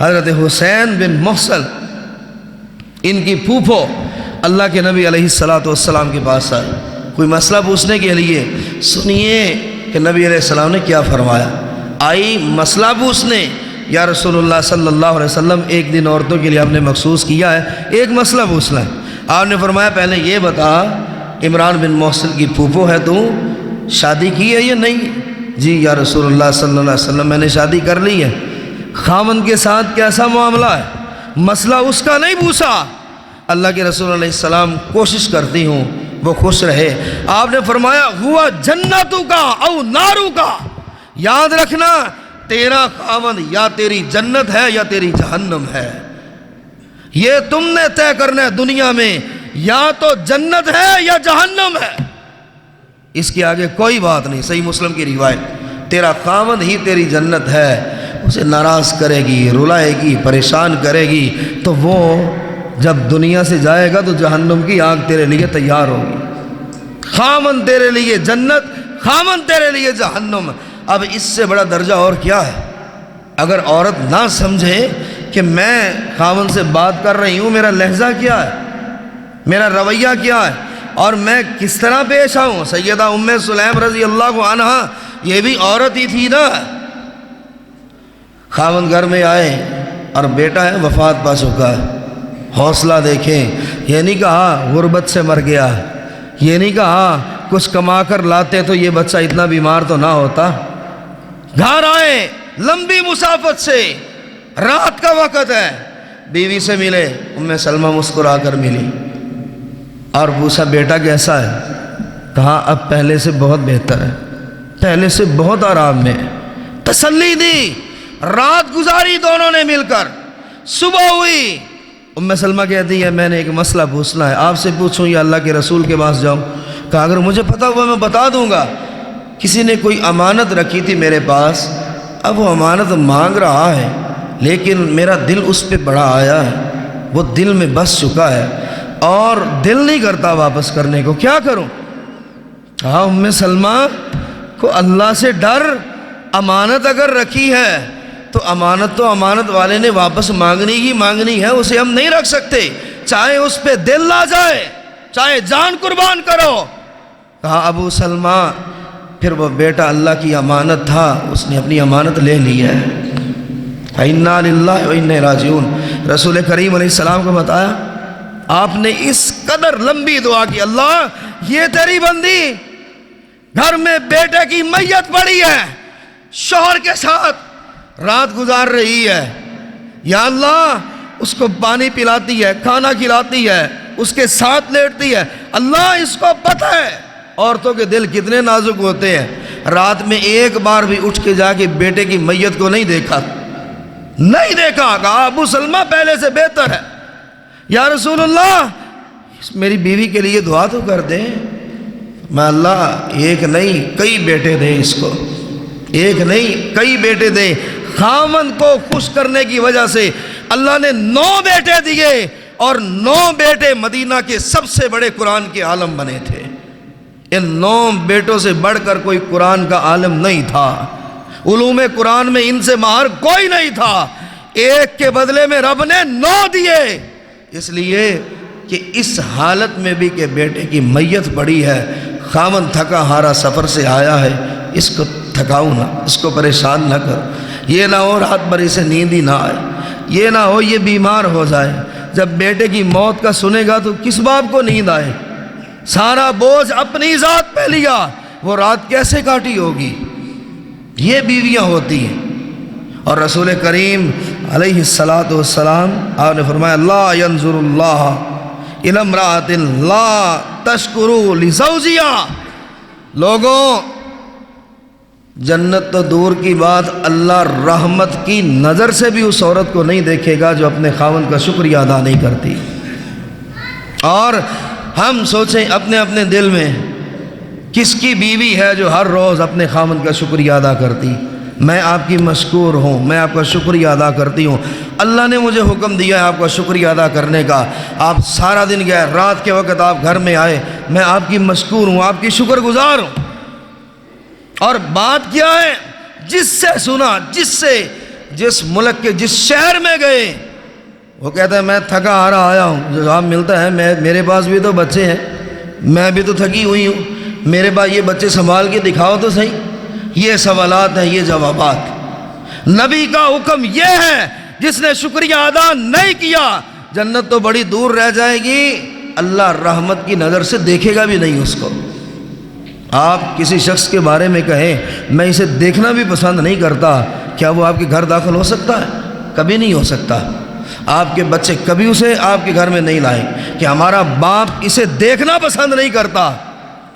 حضرت حسین بن محصن ان کی پھوپھو اللہ کے نبی علیہ السلام کے پاس آئے کوئی مسئلہ پوچھنے کے لیے۔ سنیے کہ نبی علیہ السلام نے کیا فرمایا۔ آئی مسئلہ پوچھنے، یا رسول اللہ صلی اللہ علیہ وسلم ایک دن عورتوں کے لیے آپ نے مخصوص کیا ہے، ایک مسئلہ پوچھنا ہے۔ آپ نے فرمایا پہلے یہ بتا، عمران بن محصن کی پھوپھو ہے تو شادی کی ہے یا نہیں؟ جی یا رسول اللہ صلی اللہ علیہ وسلم میں نے شادی کر لی ہے۔ خاوند کے ساتھ کیسا معاملہ ہے؟ مسئلہ اس کا نہیں پوچھا۔ اللہ کے رسول علیہ السلام کوشش کرتی ہوں وہ خوش رہے۔ آپ نے فرمایا ہوا جنتوں کا او نارو کا، یاد رکھنا تیرا خاوند یا تیری جنت ہے یا تیری جہنم ہے، یہ تم نے طے کرنا ہے دنیا میں، یا تو جنت ہے یا جہنم ہے، اس کے آگے کوئی بات نہیں۔ صحیح مسلم کی روایت، تیرا خاوند ہی تیری جنت ہے، اسے ناراض کرے گی، رلائے گی، پریشان کرے گی تو وہ جب دنیا سے جائے گا تو جہنم کی آگ تیرے لیے تیار ہوگی۔ خاوند تیرے لیے جنت، خاوند تیرے لیے جہنم۔ اب اس سے بڑا درجہ اور کیا ہے؟ اگر عورت نہ سمجھے کہ میں خاوند سے بات کر رہی ہوں، میرا لہجہ کیا ہے، میرا رویہ کیا ہے، اور میں کس طرح پیش آؤں۔ سیدہ ام سلیم رضی اللہ عنہ یہ بھی عورت ہی تھی نا۔ خاوند گھر میں آئے اور بیٹا ہے وفات پا چکا ہے، حوصلہ دیکھیں، یہ نہیں کہا غربت سے مر گیا، یہ نہیں کہا کچھ کما کر لاتے تو یہ بچہ اتنا بیمار تو نہ ہوتا۔ گھر آئے لمبی مسافت سے، رات کا وقت ہے، بیوی سے ملے، ام سلمہ مسکرا کر ملی اور پوچھا بیٹا کیسا ہے؟ کہا اب پہلے سے بہت بہتر ہے، پہلے سے بہت آرام میں ہے۔ تسلی دی، رات گزاری دونوں نے مل کر۔ صبح ہوئی، ام سلمہ کہتی ہے میں نے ایک مسئلہ پوچھنا ہے، آپ سے پوچھوں یا اللہ کے رسول کے پاس جاؤں؟ کہا اگر مجھے پتہ ہوا میں بتا دوں گا۔ کسی نے کوئی امانت رکھی تھی میرے پاس، اب وہ امانت مانگ رہا ہے لیکن میرا دل اس پہ بڑا آیا ہے، وہ دل میں بس چکا ہے اور دل نہیں کرتا واپس کرنے کو، کیا کروں؟ کہا ام سلمہ کو اللہ سے ڈر، امانت اگر رکھی ہے تو امانت والے نے واپس مانگنی ہی مانگنی ہے، اسے ہم نہیں رکھ سکتے، چاہے اس پہ دل آ جائے، چاہے جان قربان کرو۔ کہا ابو سلمہ پھر وہ بیٹا اللہ کی امانت تھا، اس نے اپنی امانت لے لی ہے۔ اِنَّا لِلَّهِ وَإِنَّا رَاجِعُونَ۔ رسول کریم علیہ السلام کو بتایا، آپ نے اس قدر لمبی دعا کی، اللہ یہ تیری بندی گھر میں بیٹے کی میت پڑی ہے، شوہر کے ساتھ رات گزار رہی ہے، یا اللہ اس کو پانی پلاتی ہے، کھانا کھلاتی ہے، اس کے ساتھ لیٹتی ہے، اللہ اس کو پتہ ہے عورتوں کے دل کتنے نازک ہوتے ہیں، رات میں ایک بار بھی اٹھ کے جا کے بیٹے کی میت کو نہیں دیکھا، کہا ابو سلمہ پہلے سے بہتر ہے۔ یا رسول اللہ میری بیوی کے لیے دعا تو کر دیں، میں اللہ ایک نہیں کئی بیٹے دے اس کو، ایک نہیں کئی بیٹے دے۔ خاوند کو خوش کرنے کی وجہ سے اللہ نے 9 بیٹے دیے اور 9 بیٹے مدینہ کے سب سے بڑے قرآن کے عالم بنے تھے۔ ان 9 بیٹوں سے بڑھ کر کوئی قرآن کا عالم نہیں تھا، علوم قرآن میں ان سے ماہر کوئی نہیں تھا، ایک کے بدلے میں رب نے 9 دیے، اس لیے کہ اس حالت میں بھی کہ بیٹے کی میت پڑی ہے، خاوند تھکا ہارا سفر سے آیا ہے، اس کو تھکاؤ نہ، اس کو پریشان نہ کر، یہ نہ ہو رات بھر اسے نیند ہی نہ آئے، یہ نہ ہو یہ بیمار ہو جائے، جب بیٹے کی موت کا سنے گا تو کس باپ کو نیند آئے؟ سارا بوجھ اپنی ذات پہ لیا، وہ رات کیسے کاٹی ہوگی؟ یہ بیویاں ہوتی ہیں۔ اور رسول کریم علیہ السلام آپ نے فرمایا لا ينظر اللہ الی امرأۃ لا تشکر لزوجہا، لوگوں جنت تو دور کی بات، اللہ رحمت کی نظر سے بھی اس عورت کو نہیں دیکھے گا جو اپنے خاوند کا شکریہ ادا نہیں کرتی۔ اور ہم سوچیں اپنے اپنے دل میں کس کی بیوی ہے جو ہر روز اپنے خاوند کا شکریہ ادا کرتی؟ میں آپ کی مشکور ہوں، میں آپ کا شکریہ ادا کرتی ہوں۔ اللہ نے مجھے حکم دیا ہے آپ کا شکریہ ادا کرنے کا۔ آپ سارا دن گئے، رات کے وقت آپ گھر میں آئے، میں آپ کی مشکور ہوں، آپ کی شکر گزار ہوں۔ اور بات کیا ہے؟ جس سے سنا، جس ملک کے جس شہر میں گئے، وہ کہتا ہے میں تھکا ہارا آیا ہوں۔ جواب ملتا ہے میرے پاس بھی تو بچے ہیں، میں بھی تو تھکی ہوئی ہوں، میرے پاس یہ بچے سنبھال کے دکھاؤ تو صحیح۔ یہ سوالات ہیں، یہ جوابات۔ نبی کا حکم یہ ہے، جس نے شکریہ ادا نہیں کیا جنت تو بڑی دور رہ جائے گی، اللہ رحمت کی نظر سے دیکھے گا بھی نہیں اس کو۔ آپ کسی شخص کے بارے میں کہیں میں اسے دیکھنا بھی پسند نہیں کرتا، کیا وہ آپ کے گھر داخل ہو سکتا ہے؟ کبھی نہیں ہو سکتا۔ آپ کے بچے کبھی اسے آپ کے گھر میں نہیں لائیں کہ ہمارا باپ اسے دیکھنا پسند نہیں کرتا،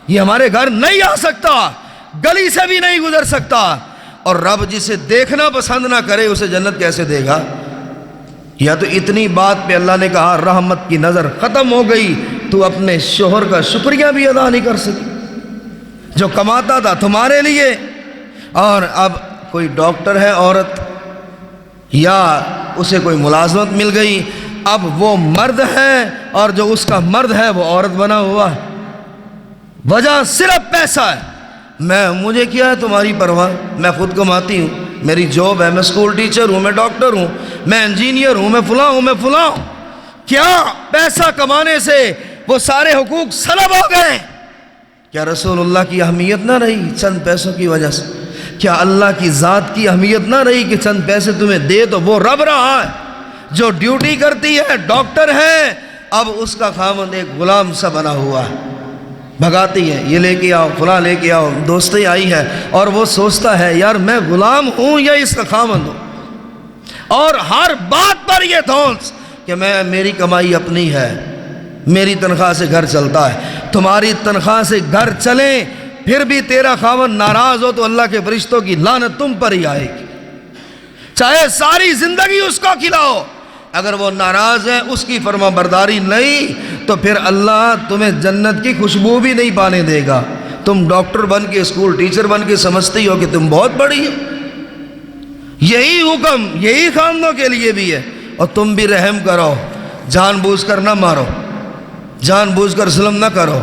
یہ ہمارے گھر نہیں آ سکتا، گلی سے بھی نہیں گزر سکتا۔ اور رب جسے دیکھنا پسند نہ کرے اسے جنت کیسے دے گا؟ یا تو اتنی بات پہ اللہ نے کہا رحمت کی نظر ختم ہو گئی، تو اپنے شوہر کا شکریہ بھی ادا نہیں کر سکی جو کماتا تھا تمہارے لیے۔ اور اب کوئی ڈاکٹر ہے عورت، یا اسے کوئی ملازمت مل گئی، اب وہ مرد ہے اور جو اس کا مرد ہے وہ عورت بنا ہوا ہے، وجہ صرف پیسہ ہے۔ مجھے کیا ہے تمہاری پرواہ، میں خود کماتی ہوں، میری جاب ہے، میں اسکول ٹیچر ہوں، میں ڈاکٹر ہوں، میں انجینئر ہوں، میں فلاں ہوں، میں فلاں ہوں۔ کیا پیسہ کمانے سے وہ سارے حقوق سلب ہو گئے؟ کیا رسول اللہ کی اہمیت نہ رہی چند پیسوں کی وجہ سے؟ کیا اللہ کی ذات کی اہمیت نہ رہی کہ چند پیسے تمہیں دے تو وہ رب رہا ہے جو ڈیوٹی کرتی ہے، ڈاکٹر ہے، اب اس کا خاوند ایک غلام سا بنا ہوا ہے، بھگاتی ہے، یہ لے کے آؤ، فلاں لے کے آؤ، دوستی آئی ہے، اور وہ سوچتا ہے یار میں غلام ہوں یا اس کا خاوند ہوں، اور ہر بات پر یہ دھونس کہ میری کمائی اپنی ہے، میری تنخواہ سے گھر چلتا ہے۔ تمہاری تنخواہ سے گھر چلیں پھر بھی تیرا خاوند ناراض ہو تو اللہ کے فرشتوں کی لعنت تم پر ہی آئے گی، چاہے ساری زندگی اس کو کھلاؤ، اگر وہ ناراض ہے، اس کی فرما برداری نہیں، تو پھر اللہ تمہیں جنت کی خوشبو بھی نہیں پانے دے گا۔ تم ڈاکٹر بن کے، اسکول ٹیچر بن کے سمجھتی ہو کہ تم بہت بڑی ہو۔ یہی حکم یہی خاندانوں کے لیے بھی ہے۔ اور تم بھی رحم کرو، جان بوجھ کر نہ مارو، جان بوجھ کر ظلم نہ کرو۔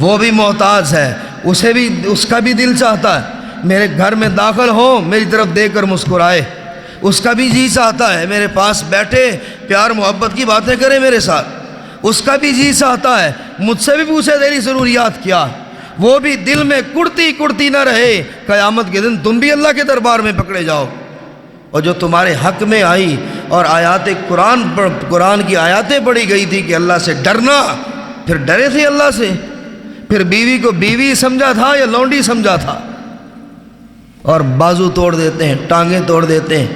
وہ بھی محتاج ہے، اس کا بھی دل چاہتا ہے میرے گھر میں داخل ہو، میری طرف دیکھ کر مسکرائے، اس کا بھی جی چاہتا ہے میرے پاس بیٹھے، پیار محبت کی باتیں کرے میرے ساتھ، اس کا بھی جی چاہتا ہے مجھ سے بھی پوچھے تیری ضروریات کیا۔ وہ بھی دل میں کڑتی نہ رہے، قیامت کے دن تم بھی اللہ کے دربار میں پکڑے جاؤ۔ اور جو تمہارے حق میں آئی اور قرآن کی آیاتیں پڑھی گئی تھی کہ اللہ سے ڈرنا، پھر ڈرے تھے اللہ سے، پھر بیوی کو بیوی سمجھا تھا یا لونڈی سمجھا تھا؟ اور بازو توڑ دیتے ہیں، ٹانگیں توڑ دیتے ہیں،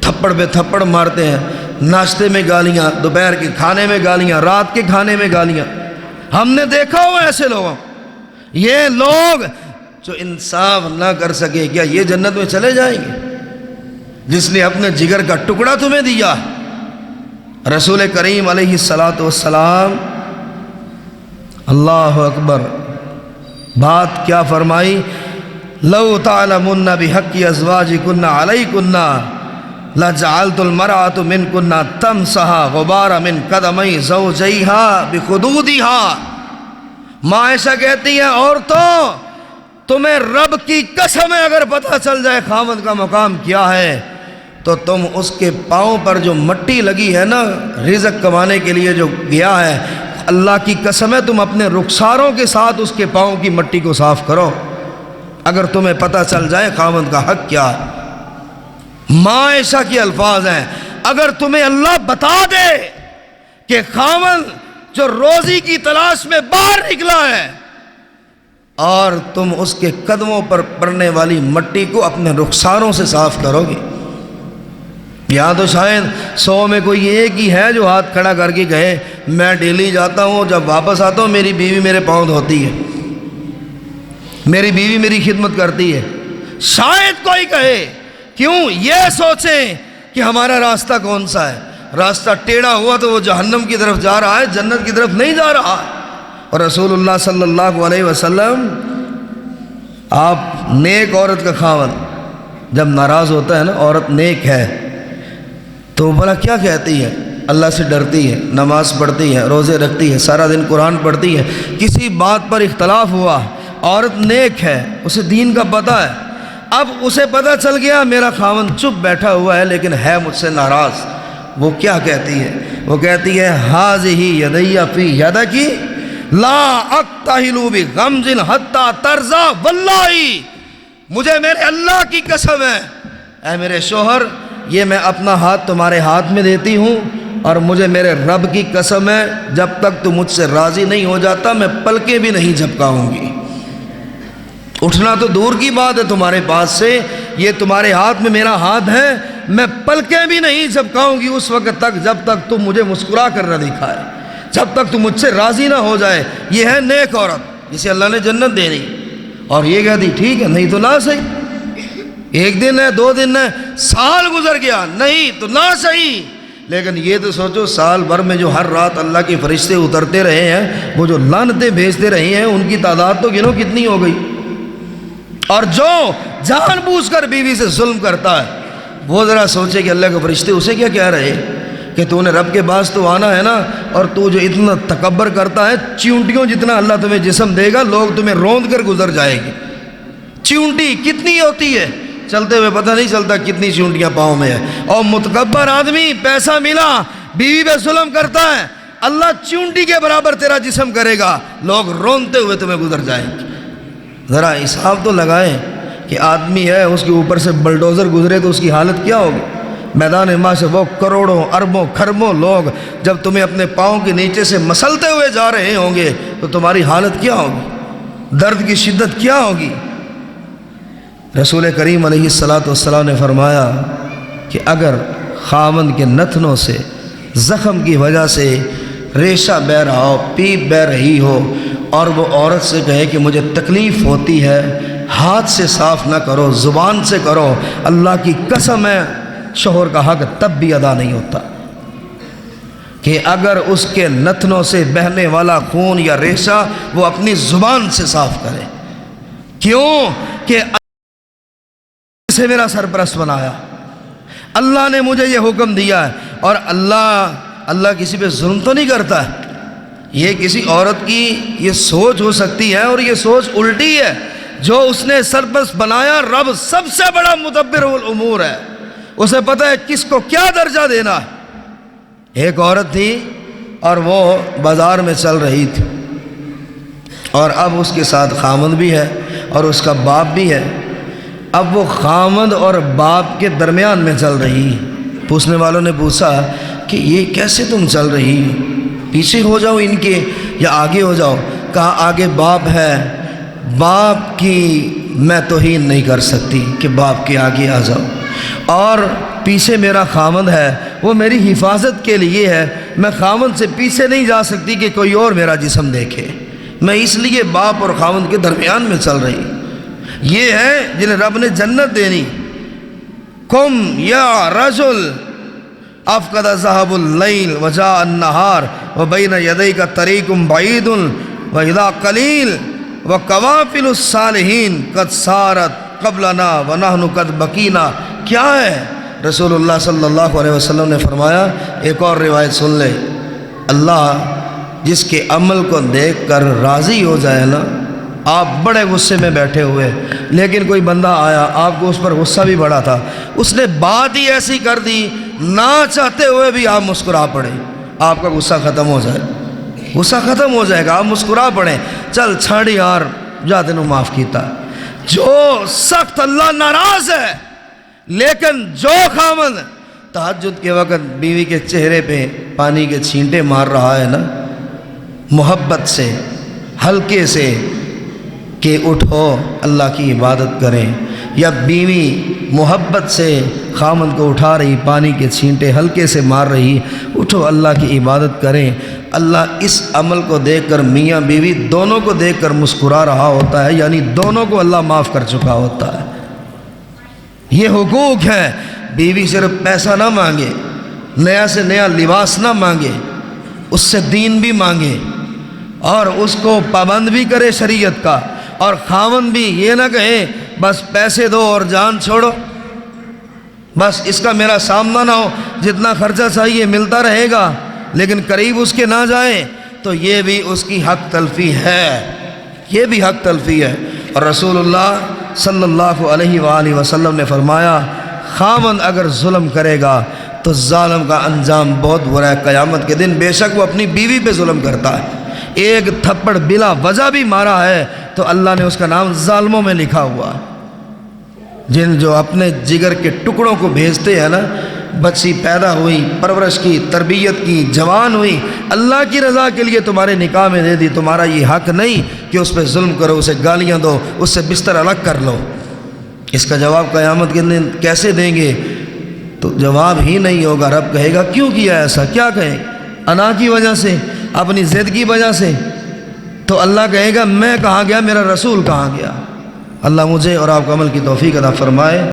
تھپڑ پہ تھپڑ مارتے ہیں، ناشتے میں گالیاں، دوپہر کے کھانے میں گالیاں، رات کے کھانے میں گالیاں۔ ہم نے دیکھا ہوا ایسے لوگوں، یہ لوگ جو انصاف نہ کر سکے، کیا یہ جنت میں چلے جائیں گے؟ جس نے اپنے جگر کا ٹکڑا تمہیں دیا، رسول کریم علیہ الصلاۃ والسلام، اللہ اکبر، بات کیا فرمائی؟ لو تعلمن بحق ازواجکن علیکن لجعلت المرأة منکن تمسح غبار من قدمی زوجیہا بخدودہا۔ ماں عائشہ کہتی ہیں عورتوں، تمہیں رب کی قسم ہے اگر پتہ چل جائے خاوند کا مقام کیا ہے تو تم اس کے پاؤں پر جو مٹی لگی ہے نا، رزق کمانے کے لیے جو گیا ہے، اللہ کی قسم ہے تم اپنے رخساروں کے ساتھ اس کے پاؤں کی مٹی کو صاف کرو اگر تمہیں پتہ چل جائے خاوند کا حق کیا ہے۔ ماں عائشہ کے الفاظ ہیں، اگر تمہیں اللہ بتا دے کہ خاوند جو روزی کی تلاش میں باہر نکلا ہے اور تم اس کے قدموں پر پڑنے والی مٹی کو اپنے رخساروں سے صاف کرو گے، یہاں تو شاید 100 میں کوئی ایک ہی ہے جو ہاتھ کھڑا کر کے کہے میں ڈیلی جاتا ہوں، جب واپس آتا ہوں میری بیوی میرے پاؤں دھوتی ہے، میری بیوی میری خدمت کرتی ہے۔ شاید کوئی کہے، کیوں؟ یہ سوچیں کہ ہمارا راستہ کون سا ہے، راستہ ٹیڑھا ہوا تو وہ جہنم کی طرف جا رہا ہے، جنت کی طرف نہیں جا رہا ہے۔ اور رسول اللہ صلی اللہ علیہ وسلم، آپ نیک عورت کا خاوند، جب ناراض ہوتا ہے نا عورت نیک ہے تو بھلا کیا کہتی ہے؟ اللہ سے ڈرتی ہے، نماز پڑھتی ہے، روزے رکھتی ہے، سارا دن قرآن پڑھتی ہے، کسی بات پر اختلاف ہوا، عورت نیک ہے، اسے دین کا پتہ ہے، اب اسے پتہ چل گیا میرا خاوند چپ بیٹھا ہوا ہے لیکن ہے مجھ سے ناراض، وہ کیا کہتی ہے؟ وہ کہتی ہے ھذہ یدی فی یدک لا اکتحل بغمز حتی ترضی واللہ، مجھے میرے اللہ کی قسم ہے اے میرے شوہر، یہ میں اپنا ہاتھ تمہارے ہاتھ میں دیتی ہوں اور مجھے میرے رب کی قسم ہے جب تک تو مجھ سے راضی نہیں ہو جاتا میں پلکیں بھی نہیں جھپکاؤں گی۔ اٹھنا تو دور کی بات ہے تمہارے پاس سے، یہ تمہارے ہاتھ میں میرا ہاتھ ہے، میں پلکیں بھی نہیں جھپکاؤں گی اس وقت تک جب تک تم مجھے مسکرا کر نہ دکھائے، جب تک تم مجھ سے راضی نہ ہو جائے۔ یہ ہے نیک عورت جسے اللہ نے جنت دینی، اور یہ کہتی ٹھیک ہے نہیں تو نہ صحیح، ایک دن ہے، 2 دن ہے، سال گزر گیا نہیں تو نہ صحیح، لیکن یہ تو سوچو سال بھر میں جو ہر رات اللہ کے فرشتے اترتے رہے ہیں، وہ جو لعنتیں بھیجتے رہے ہیں، ان کی تعداد تو گنو کتنی ہو گئی۔ اور جو جان بوجھ کر بیوی سے ظلم کرتا ہے وہ ذرا سوچے کہ اللہ کے فرشتے اسے کیا کہہ رہے کہ تو نے رب کے پاس تو آنا ہے نا، اور تو جو اتنا تکبر کرتا ہے، چیونٹیوں جتنا اللہ تمہیں جسم دے گا، لوگ تمہیں روند کر گزر جائے گی۔ چیونٹی کتنی ہوتی ہے؟ چلتے ہوئے پتہ نہیں چلتا کتنی چیونٹیاں پاؤں میں ہے۔ اور متکبر آدمی پیسہ ملا بیوی پہ ظلم کرتا ہے، اللہ چیونٹی کے برابر تیرا جسم کرے گا، لوگ رونتے ہوئے تمہیں گزر جائیں گے۔ ذرا حساب تو لگائیں کہ آدمی ہے اس کے اوپر سے بلڈوزر گزرے تو اس کی حالت کیا ہوگی؟ میدان معاشر وہ کروڑوں اربوں کھربوں لوگ جب تمہیں اپنے پاؤں کے نیچے سے مسلتے ہوئے جا رہے ہوں گے تو تمہاری حالت کیا ہوگی؟ درد کی شدت کیا ہوگی؟ رسول کریم علیہ السلام نے فرمایا کہ اگر خاوند کے نتنوں سے زخم کی وجہ سے ریشہ بہہ رہا ہو، پیپ بہہ رہی ہو، اور وہ عورت سے کہے کہ مجھے تکلیف ہوتی ہے، ہاتھ سے صاف نہ کرو، زبان سے کرو، اللہ کی قسم ہے شوہر کا حق تب بھی ادا نہیں ہوتا کہ اگر اس کے نتنوں سے بہنے والا خون یا ریشہ وہ اپنی زبان سے صاف کرے۔ کیوں کہ سے میرا سرپرست بنایا، اللہ نے مجھے یہ حکم دیا ہے، اور اللہ کسی پہ ظلم تو نہیں کرتا ہے۔ یہ کسی عورت کی یہ سوچ ہو سکتی ہے، اور یہ سوچ الٹی ہے۔ جو اس نے سرپرست بنایا رب سب سے بڑا مدبر الامور ہے، اسے پتہ ہے کس کو کیا درجہ دینا ہے۔ ایک عورت تھی اور وہ بازار میں چل رہی تھی، اور اب اس کے ساتھ خاوند بھی ہے اور اس کا باپ بھی ہے۔ اب وہ خاوند اور باپ کے درمیان میں چل رہی، پوچھنے والوں نے پوچھا کہ یہ کیسے تم چل رہی، پیچھے ہو جاؤ ان کے یا آگے ہو جاؤ؟ کہا آگے باپ ہے، باپ کی میں توہین نہیں کر سکتی کہ باپ کے آگے آ جاؤ، اور پیچھے میرا خاوند ہے، وہ میری حفاظت کے لیے ہے، میں خاوند سے پیچھے نہیں جا سکتی کہ کوئی اور میرا جسم دیکھے، میں اس لیے باپ اور خاوند کے درمیان میں چل رہی۔ یہ ہے جنہیں رب نے جنت دینی۔ کم یا رجل افقد ذهب اللیل وجاء النہار وبین یدیک طریق بعید واذا قلیل وقوافل الصالحین قد سارت قبلنا ونحن قد بقینا۔ کیا ہے؟ رسول اللہ صلی اللہ علیہ وسلم نے فرمایا، ایک اور روایت سن لے، اللہ جس کے عمل کو دیکھ کر راضی ہو جائے نا، آپ بڑے غصے میں بیٹھے ہوئے لیکن کوئی بندہ آیا، آپ کو اس پر غصہ بھی بڑا تھا، اس نے بات ہی ایسی کر دی، نہ چاہتے ہوئے بھی آپ مسکرا پڑے، آپ کا غصہ ختم ہو جائے، غصہ ختم ہو جائے گا، آپ مسکرا پڑیں، چل چھاڑی یار جا تینوں معاف کیتا۔ جو سخت اللہ ناراض ہے، لیکن جو خاوند تہجد کے وقت بیوی کے چہرے پہ پانی کے چھینٹے مار رہا ہے نا، محبت سے ہلکے سے کہ اٹھو اللہ کی عبادت کریں، یا بیوی محبت سے خاوند کو اٹھا رہی، پانی کے چھینٹے ہلکے سے مار رہی، اٹھو اللہ کی عبادت کریں، اللہ اس عمل کو دیکھ کر میاں بیوی دونوں کو دیکھ کر مسکرا رہا ہوتا ہے، یعنی دونوں کو اللہ معاف کر چکا ہوتا ہے۔ یہ حقوق ہے۔ بیوی صرف پیسہ نہ مانگے، نیا سے نیا لباس نہ مانگے، اس سے دین بھی مانگے اور اس کو پابند بھی کرے شریعت کا، اور خاوند بھی یہ نہ کہے بس پیسے دو اور جان چھوڑو، بس اس کا میرا سامنا نہ ہو، جتنا خرچہ چاہیے ملتا رہے گا لیکن قریب اس کے نہ جائیں، تو یہ بھی اس کی حق تلفی ہے، یہ بھی حق تلفی ہے۔ اور رسول اللہ صلی اللہ علیہ وآلہ وسلم نے فرمایا خاوند اگر ظلم کرے گا تو ظالم کا انجام بہت برا ہے قیامت کے دن۔ بے شک وہ اپنی بیوی پہ ظلم کرتا ہے، ایک تھپڑ بلا وجہ بھی مارا ہے تو اللہ نے اس کا نام ظالموں میں لکھا ہوا ہے۔ جن جو اپنے جگر کے ٹکڑوں کو بھیجتے ہیں نا، بچی پیدا ہوئی، پرورش کی، تربیت کی، جوان ہوئی، اللہ کی رضا کے لیے تمہارے نکاح میں دے دی، تمہارا یہ حق نہیں کہ اس پہ ظلم کرو، اسے گالیاں دو، اس سے بستر الگ کر لو۔ اس کا جواب قیامت کے دن کیسے دیں گے؟ تو جواب ہی نہیں ہوگا۔ رب کہے گا کیوں کیا ایسا؟ کیا کہیں؟ انا کی وجہ سے، اپنی ضد کی وجہ سے؟ تو اللہ کہے گا میں کہاں گیا، میرا رسول کہاں گیا؟ اللہ مجھے اور آپ کو عمل کی توفیق عطا فرمائے۔